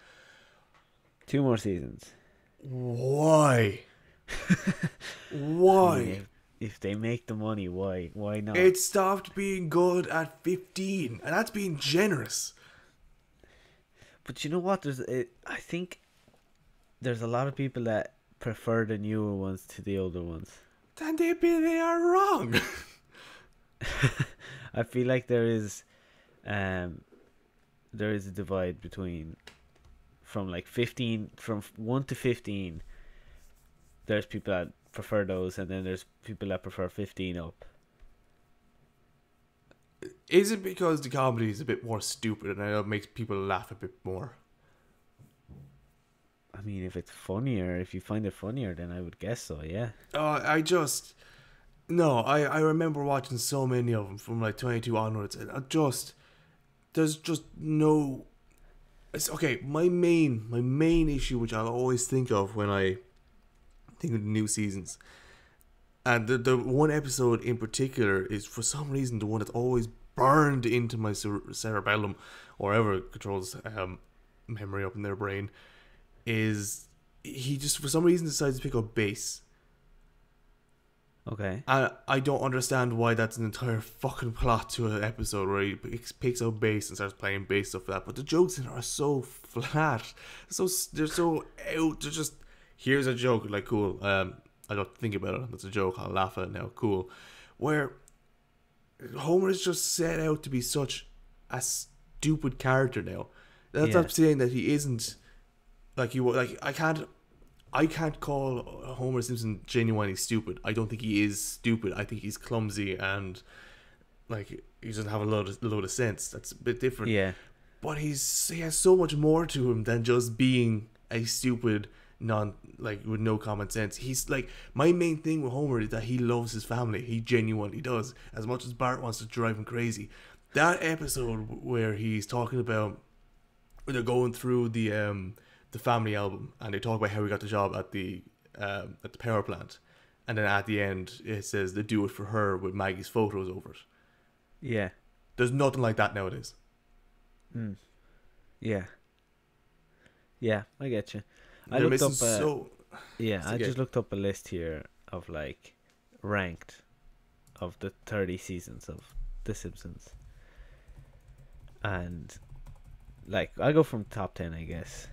2 more seasons. Why? Why? I mean, if they make the money, why not? It stopped being good at 15, and that's being generous. But you know what? I think there's a lot of people that prefer the newer ones to the older ones. Then they are wrong. I feel like there is a divide between from 1 to 15. There's people that prefer those, and then there's people that prefer 15 up. Is it because the comedy is a bit more stupid and it makes people laugh a bit more? I mean, if you find it funnier, then I would guess so, yeah. I remember watching so many of them from 22 onwards, and there's just no. It's okay. My main issue, which I'll always think of when I think of the new seasons, and the one episode in particular is, for some reason, the one that's always burned into my cerebellum, or wherever it controls memory up in their brain, is he just for some reason decides to pick up bass. Okay. And I don't understand why that's an entire fucking plot to an episode where he picks up bass and starts playing bass stuff like that. But the jokes in it are so flat. They're so out. They're just, here's a joke, cool. I don't think about it. That's a joke. I'll laugh at it now. Cool. Where Homer is just set out to be such a stupid character now. That's not saying that he isn't. I can't call Homer Simpson genuinely stupid. I don't think he is stupid. I think he's clumsy and he doesn't have a load of sense. That's a bit different. Yeah. But he has so much more to him than just being a stupid with no common sense. He's my main thing with Homer is that he loves his family. He genuinely does. As much as Bart wants to drive him crazy. That episode where he's talking about when they're going through the family album and they talk about how he got the job at the power plant, and then at the end it says they do it for her with Maggie's photos over it. Yeah. There's nothing like that nowadays. Yeah. Yeah, I get you. I just looked up a list here of ranked of the 30 seasons of The Simpsons. And I'll go from top 10, I guess.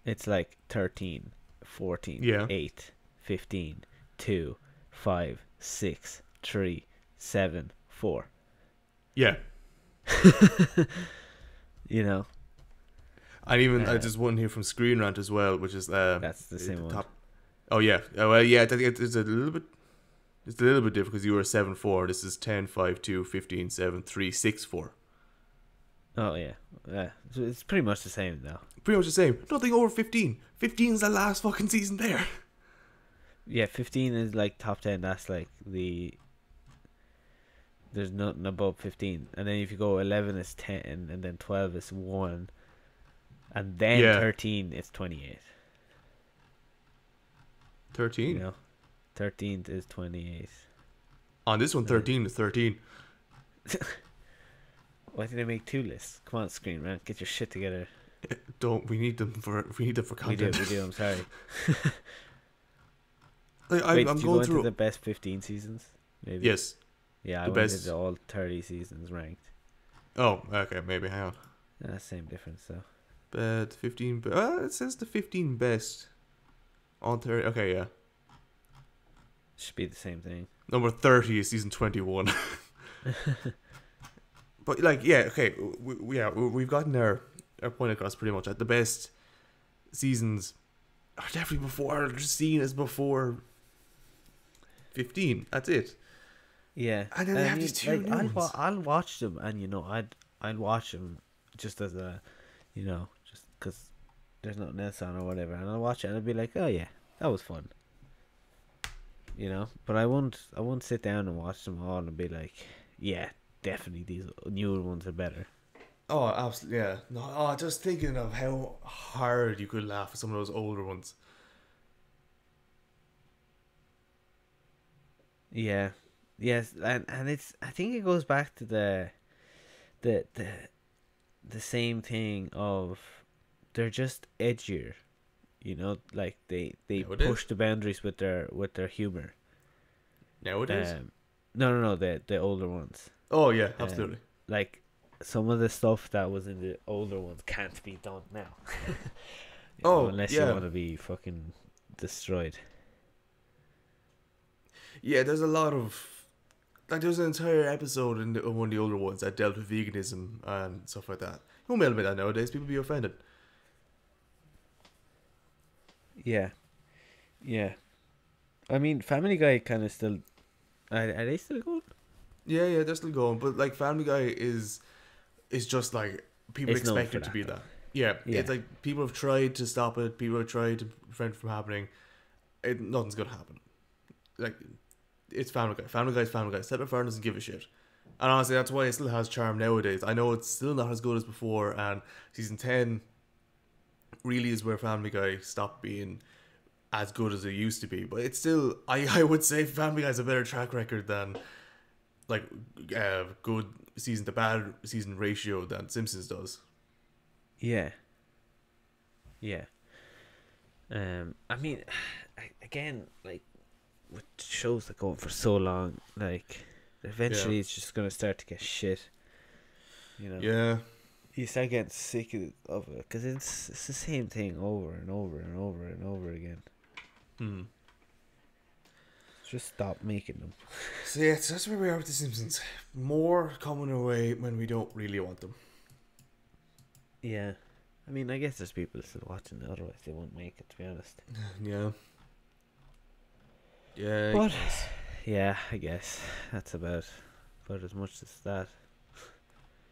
It's 13, 14, 8, 15, 2, 5, 6, 3, 7, 4. Yeah. You know. And even I just one here from Screen Rant as well, which is that's the same one. Oh yeah. Well, yeah. I think it's a little bit different because you were 7-4. This is 10, 5, 2, 15, 7, 3, 6, 4. Oh yeah. So it's pretty much the same now. Pretty much the same. Nothing over 15. 15 is the last fucking season there. Yeah, 15 is like top 10. That's like there's nothing above 15. And then if you go 11 is 10, and then 12 is 1, and then Yeah, 13 is 28. 13. You know, 13th is 28. On this one, 13 is 13. Why did they make 2 lists? Come on, Screen Man, get your shit together. We need them for content. We do. I'm sorry. Like, Wait, I'm did you going go through. into the best 15 seasons? Maybe. Yes, Yeah, I the went best. into all 30 seasons ranked. Oh, okay, maybe. Hang on. Same difference though. But 15. It says the 15 best on 30. Okay, yeah. Should be the same thing. Number 30 is season 21. But like, yeah, okay, we've gotten our point across pretty much. At the best seasons are definitely seen as before 15. That's it. Yeah, And then they have these two new ones. I'll watch them, and I'll watch them just as a, just because there's nothing else on or whatever, and I'll watch it and I'll be like, oh yeah, that was fun. But I won't sit down and watch them all and be like, yeah, definitely these newer ones are better. Oh, absolutely, yeah. No, just thinking of how hard you could laugh at some of those older ones. Yeah, yes, and I think it goes back to the same thing of they're just edgier, like they Nowadays? push the boundaries with their humor. Nowadays? No, the older ones. Oh, yeah, absolutely. Like some of the stuff that was in the older ones can't be done now. Unless you want to be fucking destroyed. Yeah, there's a lot of... Like, there's an entire episode in one of the older ones that dealt with veganism and stuff like that. You won't be able to make that nowadays. People be offended. Yeah. I mean, Family Guy kind of still... Are they still going? Yeah, they're still going. But, like, Family Guy is just, like, people It's known expect for it to that, be though. that. Yeah, it's like, people have tried to stop it. People have tried to prevent it from happening. Nothing's going to happen. Like... It's Family Guy. Family Guy's Family Guy. Seth MacFarlane doesn't give a shit. And honestly, that's why it still has charm nowadays. I know it's still not as good as before, and season 10 really is where Family Guy stopped being as good as it used to be. But it's still, I would say Family Guy's a better track record than, like, good season to bad season ratio than Simpsons does. Yeah. I mean, again, like, with shows that go on for so long, like eventually it's just gonna start to get shit. Yeah. You start getting sick of it because it's the same thing over and over and over and over again. Just stop making them. So yeah, that's where we are with the Simpsons. More coming our way when we don't really want them. Yeah, I mean, I guess there's people still watching it, otherwise they won't make it, to be honest. Yeah. Yeah, But yeah, I guess that's about as much as that.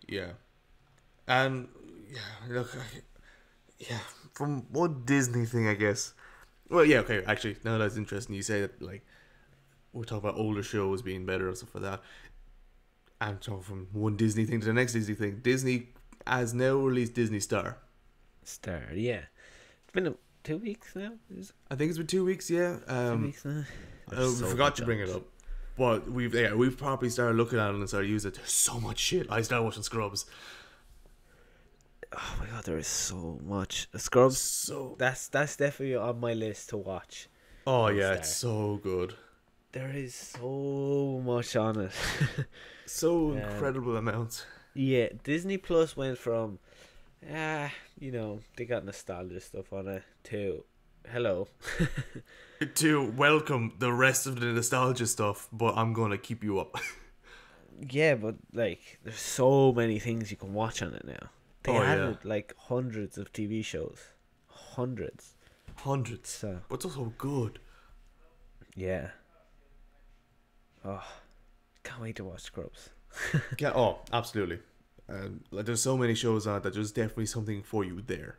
Yeah, and look, from one Disney thing, I guess. Well, yeah, okay. Actually, now that's interesting. You say that, like, we're talking about older shows being better and stuff like that. And so from one Disney thing to the next Disney thing, Disney has now released Disney Star. Yeah. It's been 2 weeks now. I think it's been 2 weeks. Yeah. 2 weeks now. We forgot to bring it up, but we've probably started looking at it and started using it. There's so much shit. I started watching Scrubs. Oh my god, there is so much. Scrubs. So that's definitely on my list to watch. Oh yeah, it's so good. There is so much on it. So incredible amounts. Yeah, Disney Plus went from, they got nostalgia stuff on it to, hello. To welcome the rest of the nostalgia stuff, but I'm gonna keep you up. Yeah, but like, there's so many things you can watch on it now. They added like hundreds of TV shows, hundreds. So, but it's also good. Yeah. Oh, can't wait to watch Scrubs. Yeah. Oh, absolutely. Like, there's so many shows on it that there's definitely something for you there.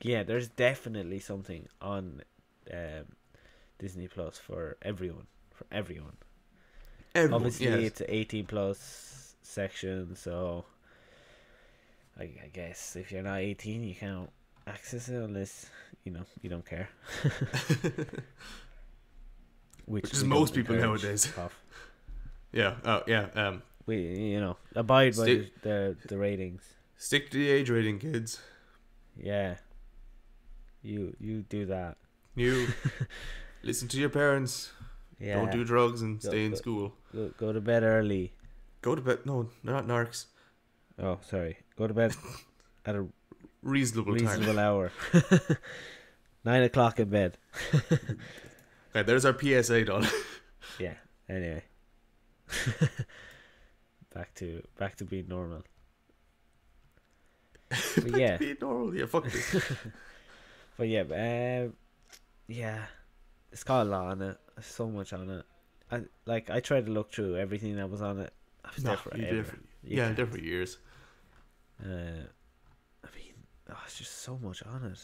Yeah, there's definitely something on Disney Plus for everyone. Everyone, Obviously, yes. it's an 18 plus section, so I guess if you're not 18, you can't access it unless you don't care. Which is we most don't people encourage nowadays. Of. Yeah. Oh, yeah. We abide by Stick- the ratings. Stick to the age rating, kids. Yeah. You do that. You listen to your parents. Yeah. Don't do drugs and stay in school. Go to bed early. Go to bed. No, they're not narcs. Oh, sorry. Go to bed at a Reasonable time. hour. 9 o'clock in bed. Okay, there's our PSA done. Yeah. Anyway. back to being normal. But yeah. Be normal. Yeah, fuck this. But yeah, yeah. It's got a lot on it. So much on it. I tried to look through everything that was on it. I was there forever. There for years. I mean, it's just so much on it.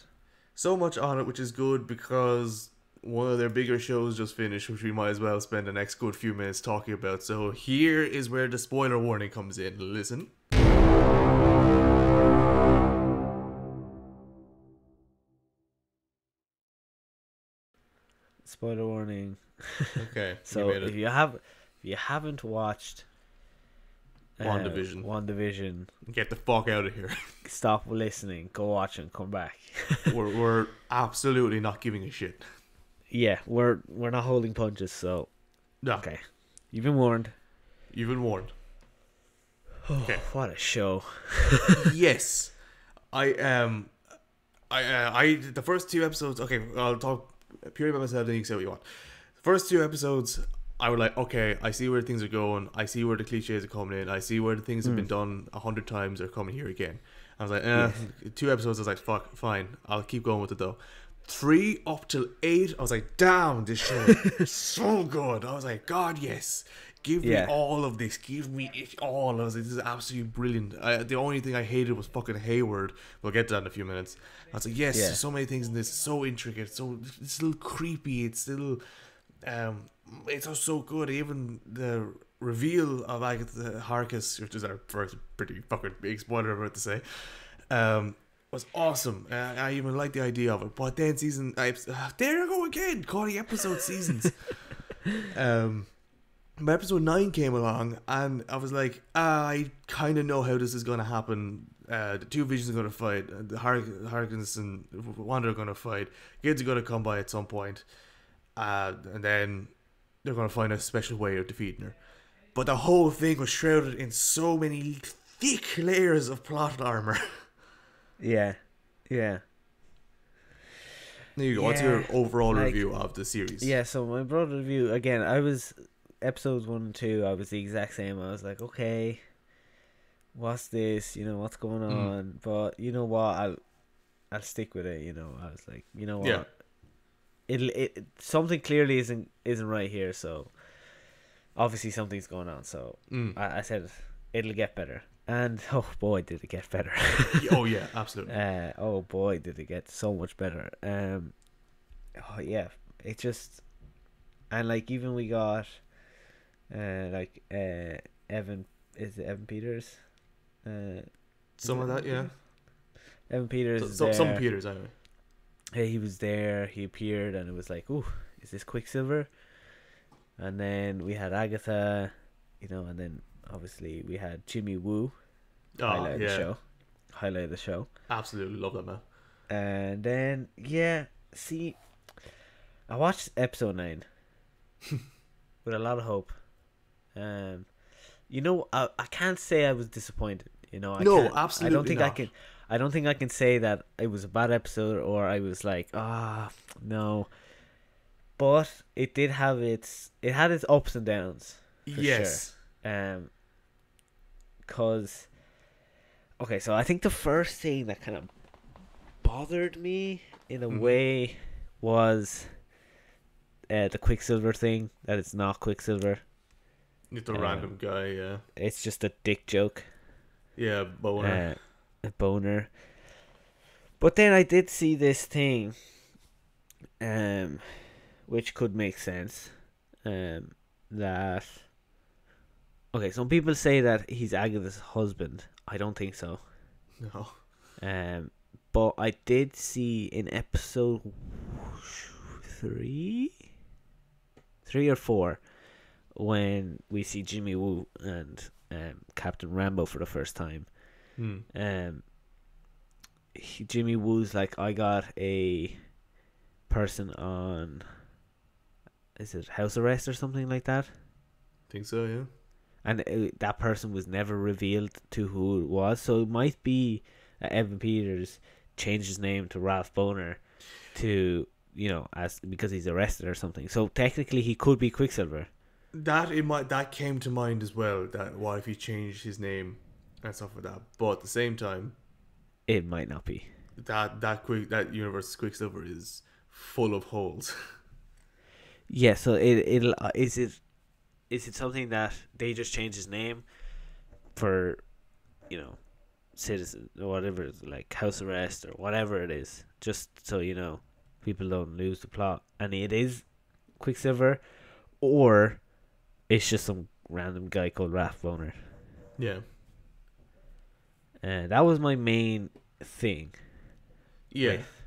So much on it, which is good because one of their bigger shows just finished, which we might as well spend the next good few minutes talking about. So here is where the spoiler warning comes in. Listen. Spoiler warning. Okay. So if you haven't watched WandaVision, get the fuck out of here. stop listening, go watch and come back. we're absolutely not giving a shit. Yeah, we're not holding punches, so No. okay. You've been warned. You've been warned. Okay. What a show. Yes. I the first two episodes, okay, I'll talk purely about myself, then you can say what you want. The first two episodes, I was like, okay, I see where things are going. I see where the cliches are coming in. I see where the things have been done 100 times are coming here again. I was like, 2 episodes, I was like, fuck, fine. I'll keep going with it though. 3 up till 8, I was like, damn, this show is so good. I was like, God, yes. Give me all of this. Give me it all. I was like, this is absolutely brilliant. The only thing I hated was fucking Hayward. We'll get to that in a few minutes. I was like, yes, there's so many things in this. It's so intricate. It's still creepy. It's still... it's so good. Even the reveal of Agatha Harkness, which is our first pretty fucking big spoiler I'm about to say, was awesome. I even like the idea of it. But then there I go again, calling episode seasons. My episode 9 came along, and I was like, I kind of know how this is going to happen. The two Visions are going to fight. The Harkins and Wanda are going to fight. Kids are going to come by at some point. And then they're going to find a special way of defeating her. But the whole thing was shrouded in so many thick layers of plot armor. Yeah. There you go. What's your overall review of the series? Yeah, so my broad review, again, I was... Episodes 1 and 2, I was the exact same. I was like, okay, what's this? What's going on? But you know what? I'll stick with it. I was like, you know what? Yeah. Something clearly isn't right here. So obviously something's going on. So I said it'll get better. And oh boy, did it get better! Oh yeah, absolutely. Oh boy, did it get so much better! Oh yeah, it just, and like even we got. Evan, is it Evan Peters? Some of that, yeah. Evan Peters. Some Peters, anyway. Hey, he was there. He appeared, and it was like, "Ooh, is this Quicksilver?" And then we had Agatha, and then obviously we had Jimmy Woo. Highlight the show. Absolutely love that man. And then see, I watched episode 9 with a lot of hope. I can't say I was disappointed. No, absolutely. I don't think I can say that it was a bad episode or I was like, no. But it had its ups and downs. Yes. Sure. Cause, okay, so I think the first thing that kind of bothered me in a way was the Quicksilver thing. That it's not Quicksilver. It's a random guy, yeah. It's just a dick joke. Yeah, boner. A boner. But then I did see this thing. which could make sense. That okay, some people say that he's Agatha's husband. I don't think so. No. But I did see in episode 3 or 4 when we see Jimmy Woo and Captain Rambo for the first time. Jimmy Woo's like, I got a person on, is it house arrest or something like that? Think so, yeah. And that person was never revealed to who it was, so it might be Evan Peters changed his name to Ralph Boner to, as because he's arrested or something. So technically he could be Quicksilver. That came to mind as well, that what if he changed his name and stuff like that. But at the same time, it might not be. That universe Quicksilver is full of holes. Yeah, so is it something that they just change his name for, citizen or whatever, like house arrest or whatever it is, just so people don't lose the plot, and it is Quicksilver, or it's just some random guy called Ralph Boner. Yeah. And that was my main thing. Yeah. With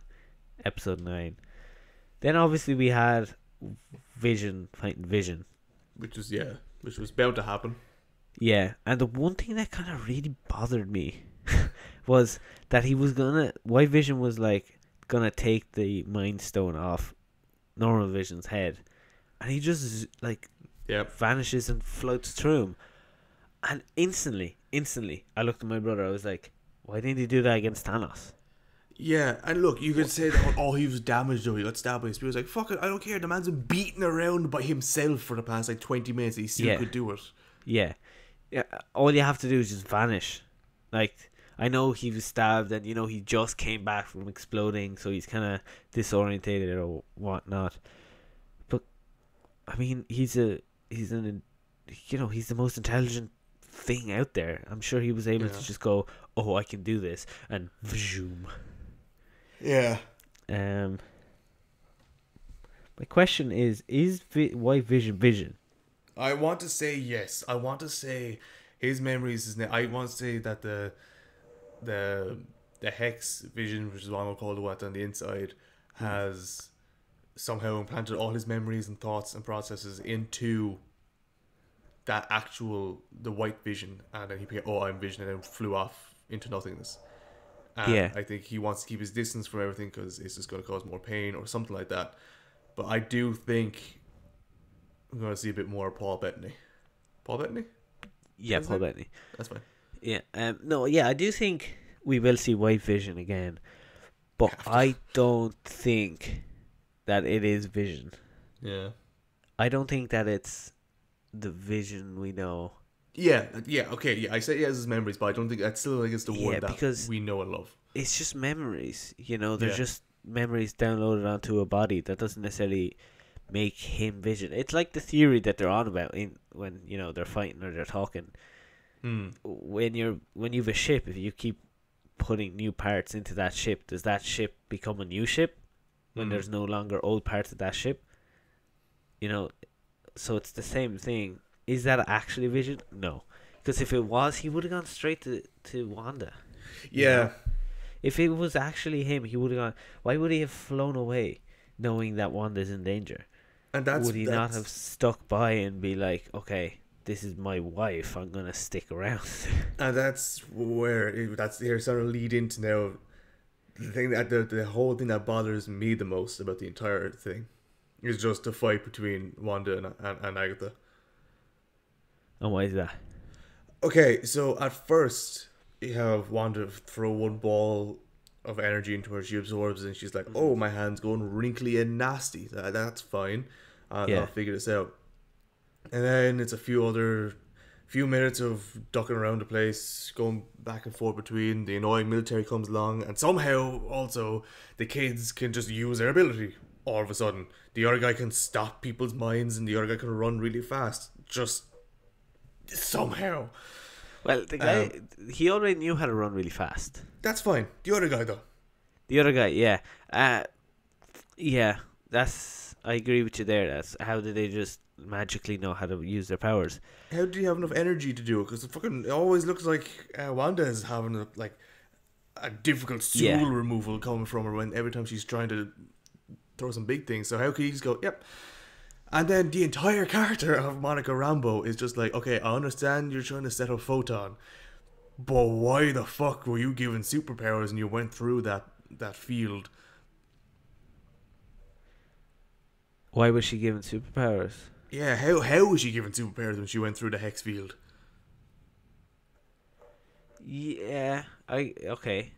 episode 9. Then obviously we had Vision fighting Vision, which was bound to happen. Yeah, and the one thing that kind of really bothered me was that White Vision was like gonna take the Mind Stone off Normal Vision's head, and he just vanishes and floats through him. And instantly, I looked at my brother. I was like, "Why didn't he do that against Thanos?" Yeah, and look, you could say that he was damaged though. He got stabbed by his spear. He was like, "Fuck it, I don't care." The man's been beaten around by himself for the past 20 minutes. He still could do it. Yeah. All you have to do is just vanish. Like, I know he was stabbed, and he just came back from exploding, so he's kind of disorientated or whatnot. But I mean, he's the most intelligent thing out there. I'm sure he was able to just go, "Oh, I can do this," and zoom. Yeah. My question is White Vision? I want to say yes. I want to say his memories. I want to say that the Hex Vision, which is what I'm called, what's on the inside, has somehow implanted all his memories and thoughts and processes into the White Vision, and then he became, I'm Vision, and then flew off into nothingness. And I think he wants to keep his distance from everything because it's just going to cause more pain or something like that. But I do think I'm going to see a bit more of Paul Bettany. Paul Bettany? Yeah, Paul Bettany. That's fine. Yeah. I do think we will see White Vision again, but I don't think that it is Vision. Yeah. I don't think that it's the Vision we know. Yeah, okay, yeah. I said he has his memories, but I don't think that's still it's the one that we know and love. It's just memories, they're just memories downloaded onto a body. That doesn't necessarily make him Vision. It's like the theory that they're on about when they're fighting or they're talking. When you have a ship, if you keep putting new parts into that ship, does that ship become a new ship when there's no longer old parts of that ship? So it's the same thing. Is that actually Vision? No, because if it was, he would have gone straight to Wanda. Yeah. If it was actually him, he would have gone. Why would he have flown away, knowing that Wanda's in danger? And would he not have stuck by and be like, okay, this is my wife, I'm gonna stick around? And that's where they're starting to lead into now. The thing that the whole thing that bothers me the most about the entire thing is just the fight between Wanda and Agatha. And why is that? Okay, so at first you have Wanda throw one ball of energy into her. She absorbs it, and she's like, "Oh, my hand's going wrinkly and nasty. That's fine. I'll figure this out." And then it's a few minutes of ducking around the place, going back and forth between. The annoying military comes along, and somehow also the kids can just use their ability. All of a sudden, the other guy can stop people's minds, and the other guy can run really fast. Just somehow. Well, the guy, he already knew how to run really fast. That's fine. The other guy, though. The other guy, yeah. Yeah. I agree with you there. That's how did they just magically know how to use their powers? How do you have enough energy to do it? Because it always looks like Wanda is having a difficult stool Yeah. removal coming from her when every time she's trying to throw some big things. So how could he just go, yep? And then the entire character of Monica Rambeau is just like, okay, I understand you're trying to set up Photon, but why the fuck were you given superpowers and you went through that field? Why was she given superpowers? Yeah, how was she given superpowers when she went through the hex field? Yeah, okay,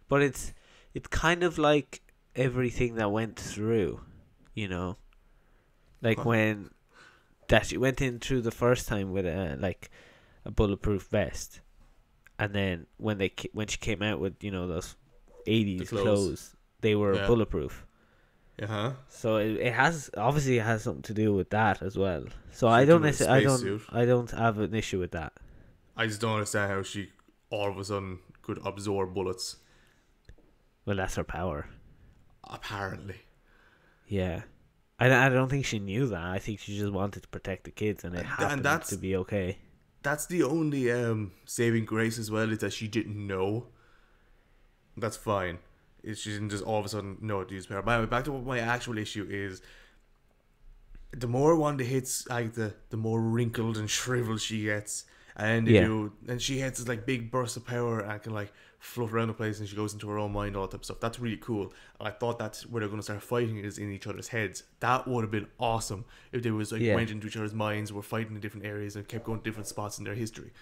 but it's kind of like everything that went through, you know, like when that she went in through the first time with a bulletproof vest, and then when she came out with those 80s clothes, they were bulletproof. Uh-huh. So it has something to do with that as well. So She I don't have an issue with that. I just don't understand how she all of a sudden could absorb bullets. Well, that's her power. Apparently. Yeah. I don't think she knew that. I think she just wanted to protect the kids, and it happened to be okay. That's the only saving grace as well, is that she didn't know. That's fine. She didn't just all of a sudden know how to use power. By the way, back to what my actual issue is. The more Wanda hits Agatha, the more wrinkled and shriveled she gets. And she hits this big burst of power and can float around the place, and she goes into her own mind, all that type of stuff. That's really cool. And I thought that's where they're going to start fighting, is in each other's heads. That would have been awesome if they went into each other's minds, were fighting in different areas and kept going to different spots in their history.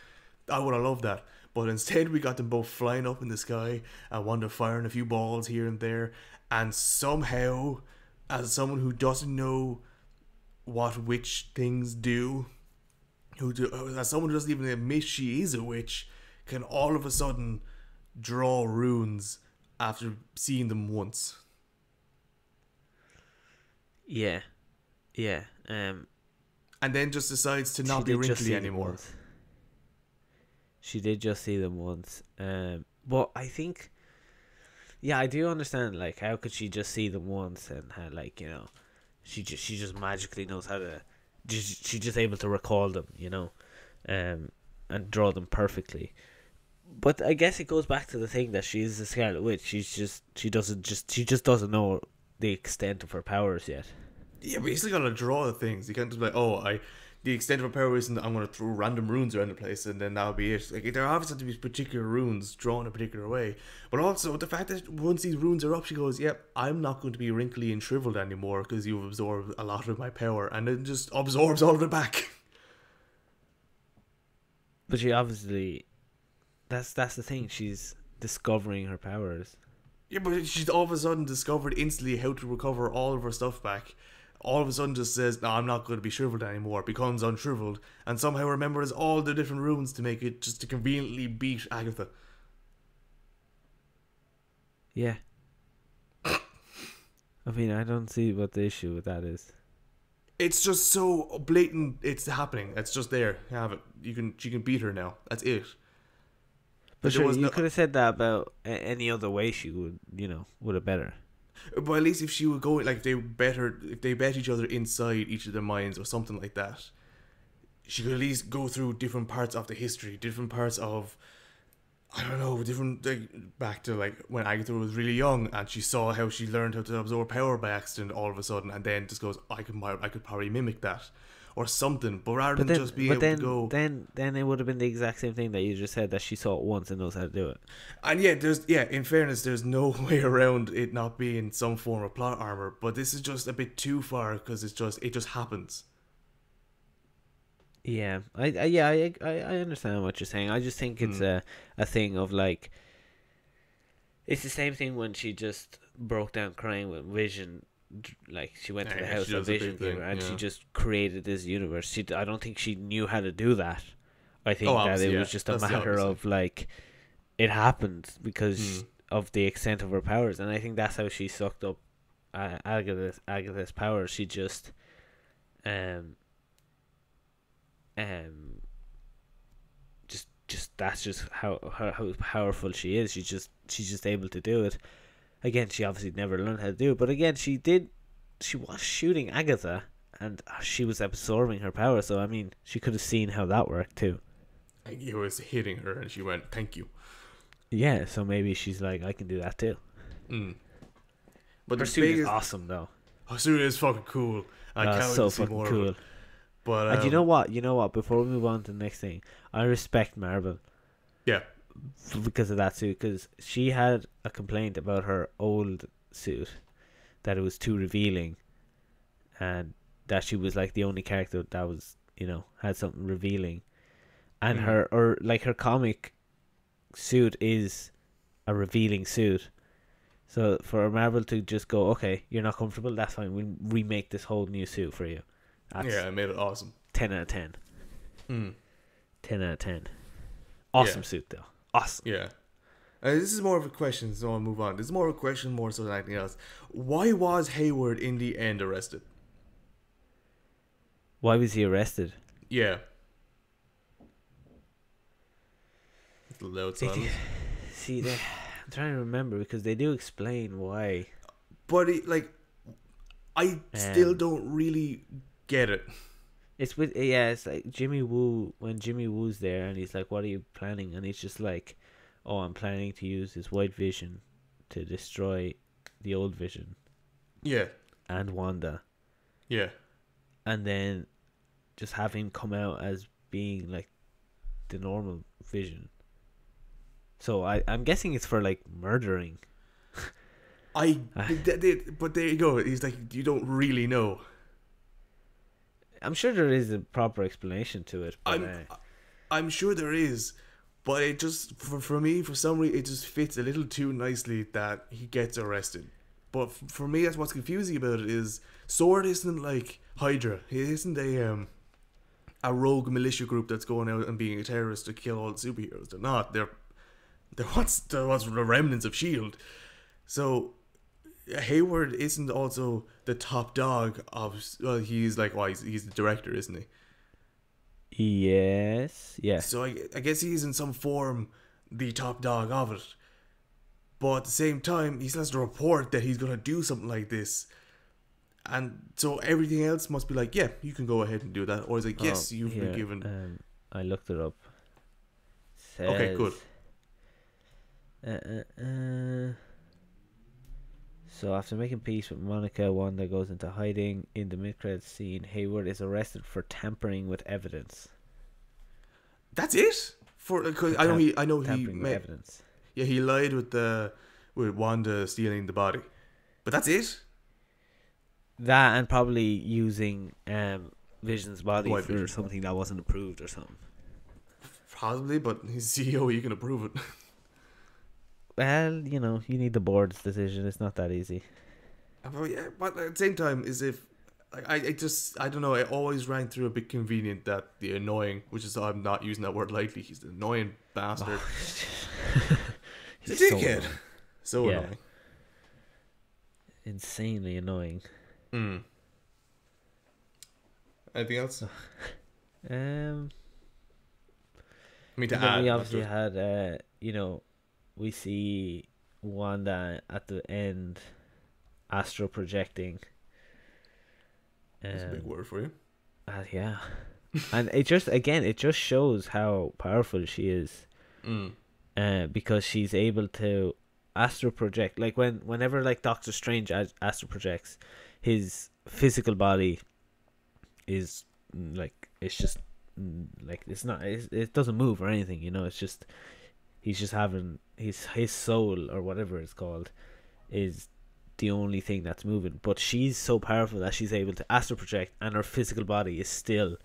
I would have loved that. But instead we got them both flying up in the sky and Wanda firing a few balls here and there, and somehow, as someone who doesn't know what witch things do, as someone who doesn't even admit she is a witch, can all of a sudden draw runes after seeing them once. Yeah. And then just decides to not be wrinkly anymore. She did just see them once. But I think, I do understand. How could she just see them once and how, she just magically knows how to. She's just able to recall them, and draw them perfectly. But I guess it goes back to the thing that she is the Scarlet Witch. She just doesn't know the extent of her powers yet. Yeah, but you still gotta draw the things. You can't just be like, the extent of her power isn't that I'm gonna throw random runes around the place and then that'll be it. There obviously have to be particular runes drawn a particular way. But also the fact that once these runes are up, she goes, "Yep, I'm not going to be wrinkly and shriveled anymore because you've absorbed a lot of my power," and then just absorbs all of it back. But she obviously, that's the thing. She's discovering her powers. Yeah, but she's all of a sudden discovered instantly how to recover all of her stuff back. All of a sudden just says, "No, I'm not going to be shriveled anymore," becomes unshriveled, and somehow remembers all the different runes to make it just to conveniently beat Agatha. Yeah. I mean, I don't see what the issue with that is. It's just so blatant. It's happening. It's just there. You have it. She can beat her now. That's it. But sure, you could have said that about any other way. She would have better. But at least if she would go if they bet each other inside each of their minds or something like that, she could at least go through different parts of the history, different parts of, I don't know, different back to when Agatha was really young and she saw how she learned how to absorb power by accident all of a sudden, and then just goes, I could probably mimic that or something. But rather than just be able to go, then it would have been the exact same thing that you just said, that she saw it once and knows how to do it. And in fairness, there's no way around it not being some form of plot armor. But this is just a bit too far because it just happens. Yeah, I understand what you're saying. I just think it's a thing of it's the same thing when she just broke down crying with Vision. She went to the house of Vision and she just created this universe. I don't think she knew how to do that. I think that it was just a matter of it happened because of the extent of her powers, and I think that's how she sucked up Agatha's powers. She just just that's just how powerful she is. She's just able to do it. Again, she obviously never learned how to do it, but again, she did she was shooting Agatha, and she was absorbing her power. So I mean, she could have seen how that worked too. He was hitting her, and she went, "Thank you." Yeah, so maybe she's like, I can do that too. But her suit is awesome, though. Her suit is fucking cool. I can't wait to see more of it. But and you know what? You know what? Before we move on to the next thing, I respect Marvel. Yeah. Because of that suit, because she had a complaint about her old suit, that it was too revealing, and that she was like the only character that was, had something revealing, and her comic suit is a revealing suit. So for Marvel to just go, okay, you're not comfortable, that's fine, we'll remake this whole new suit for you. I made it awesome. 10 out of 10. 10 out of 10. Awesome suit, though. Awesome. Yeah. This is more of a question, so I'll move on. This is more of a question more so than anything else. Why was Hayward in the end arrested? Why was he arrested? Yeah. It's a loud silence. See, I'm trying to remember, because they do explain why. But I still don't really get it. It's like Jimmy Woo, when Jimmy Woo's there and he's like, what are you planning? And he's just like, oh, I'm planning to use this white vision to destroy the old Vision. Yeah. And Wanda. Yeah. And then just have him come out as being like the normal Vision. So I'm guessing it's for like murdering. But there you go. He's like, you don't really know. I'm sure there is a proper explanation to it. But I'm sure there is, but it just for me, for some reason, it just fits a little too nicely that he gets arrested. But for me, that's what's confusing about it is Sword isn't like Hydra. He isn't a rogue militia group that's going out and being a terrorist to kill all the superheroes. They're not. They're what's the remnants of Shield. So Hayward isn't also the top dog of. Well, he's like, he's the director, isn't he? Yes. Yeah. So I guess he's in some form the top dog of it. But at the same time, he still has to report that he's gonna do something like this, and so everything else must be like, yeah, you can go ahead and do that, or is like, yes, you've been given. I looked it up. Okay, good. So after making peace with Monica, Wanda goes into hiding. In the mid-credits scene, Hayward is arrested for tampering with evidence. That's it. Because I know he made evidence. Yeah, he lied with Wanda stealing the body, but that's it. That and probably using Vision's body White for Vision. something that wasn't approved or something. Possibly, but he's CEO. You can approve it. Well, you need the board's decision. It's not that easy. Yeah, but at the same time, I don't know. It always rang through a bit convenient that the annoying, which is I'm not using that word lightly. He's the annoying bastard. He's a dickhead. So annoying. Insanely annoying. Anything else? I mean, to add, we obviously had, we see Wanda at the end astral projecting. That's a big word for you. Yeah. And it just shows how powerful she is. Because she's able to astral project. Like whenever like Doctor Strange astral projects, his physical body is like, it's just like, it doesn't move or anything, it's just he's just having his soul or whatever it's called is the only thing that's moving. But she's so powerful that she's able to astral project, and her physical body is still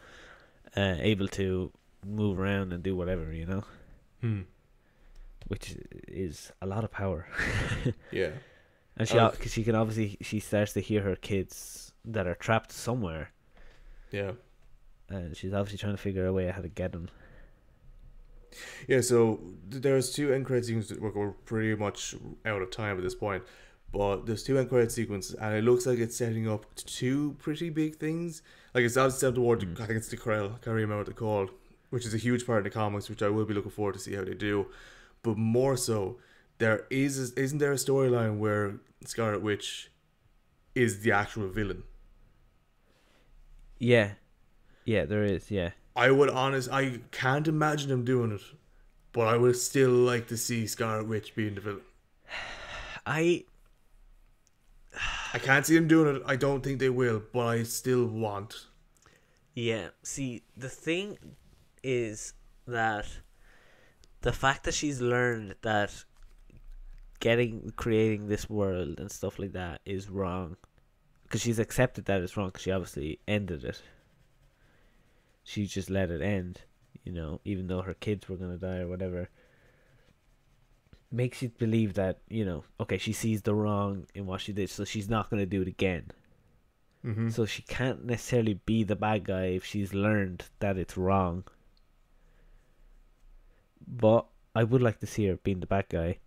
able to move around and do whatever, which is a lot of power. Yeah. And she can obviously, she starts to hear her kids that are trapped somewhere. Yeah. And she's obviously trying to figure a way how to get them. Yeah, so there's two end credit sequences. We're pretty much out of time at this point, but there's two end credit sequences, and it looks like it's setting up two pretty big things. Like it's obviously set toward, I think it's the Krell, I can't remember what they're called, which is a huge part of the comics, which I will be looking forward to see how they do. But more so, isn't there a storyline where Scarlet Witch is the actual villain. Yeah, there is. Yeah, I can't imagine him doing it, but I would still like to see Scarlet Witch being the villain. I can't see them doing it. I don't think they will, but I still want. Yeah, see, the thing is that the fact that she's learned that creating this world and stuff like that is wrong, because she's accepted that it's wrong, because she obviously ended it. She just let it end, even though her kids were going to die or whatever. Makes you believe that, okay, she sees the wrong in what she did, so she's not going to do it again. Mm-hmm. So she can't necessarily be the bad guy if she's learned that it's wrong. But I would like to see her being the bad guy.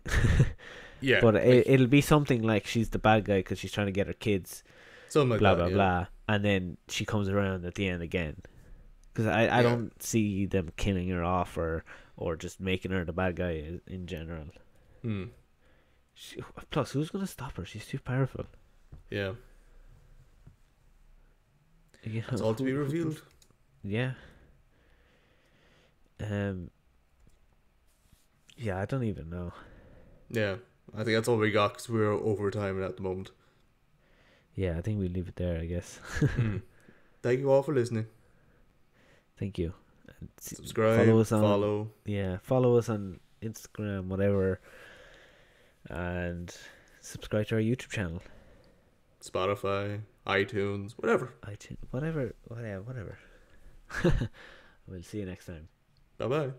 Yeah. But it'll be something like she's the bad guy because she's trying to get her kids. Something like blah, that. Blah, blah, blah. And then she comes around at the end again. Because I don't see them killing her off or just making her the bad guy in general. Hmm. Plus, who's going to stop her? She's too powerful. Yeah. It's all to be revealed. Yeah. Yeah, I don't even know. Yeah, I think that's all we got because we're over time at the moment. Yeah, I think we leave it there, I guess. Thank you all for listening. Thank you. Subscribe, follow. Yeah, follow us on Instagram, whatever. And subscribe to our YouTube channel. Spotify, iTunes, whatever. Whatever. We'll see you next time. Bye-bye.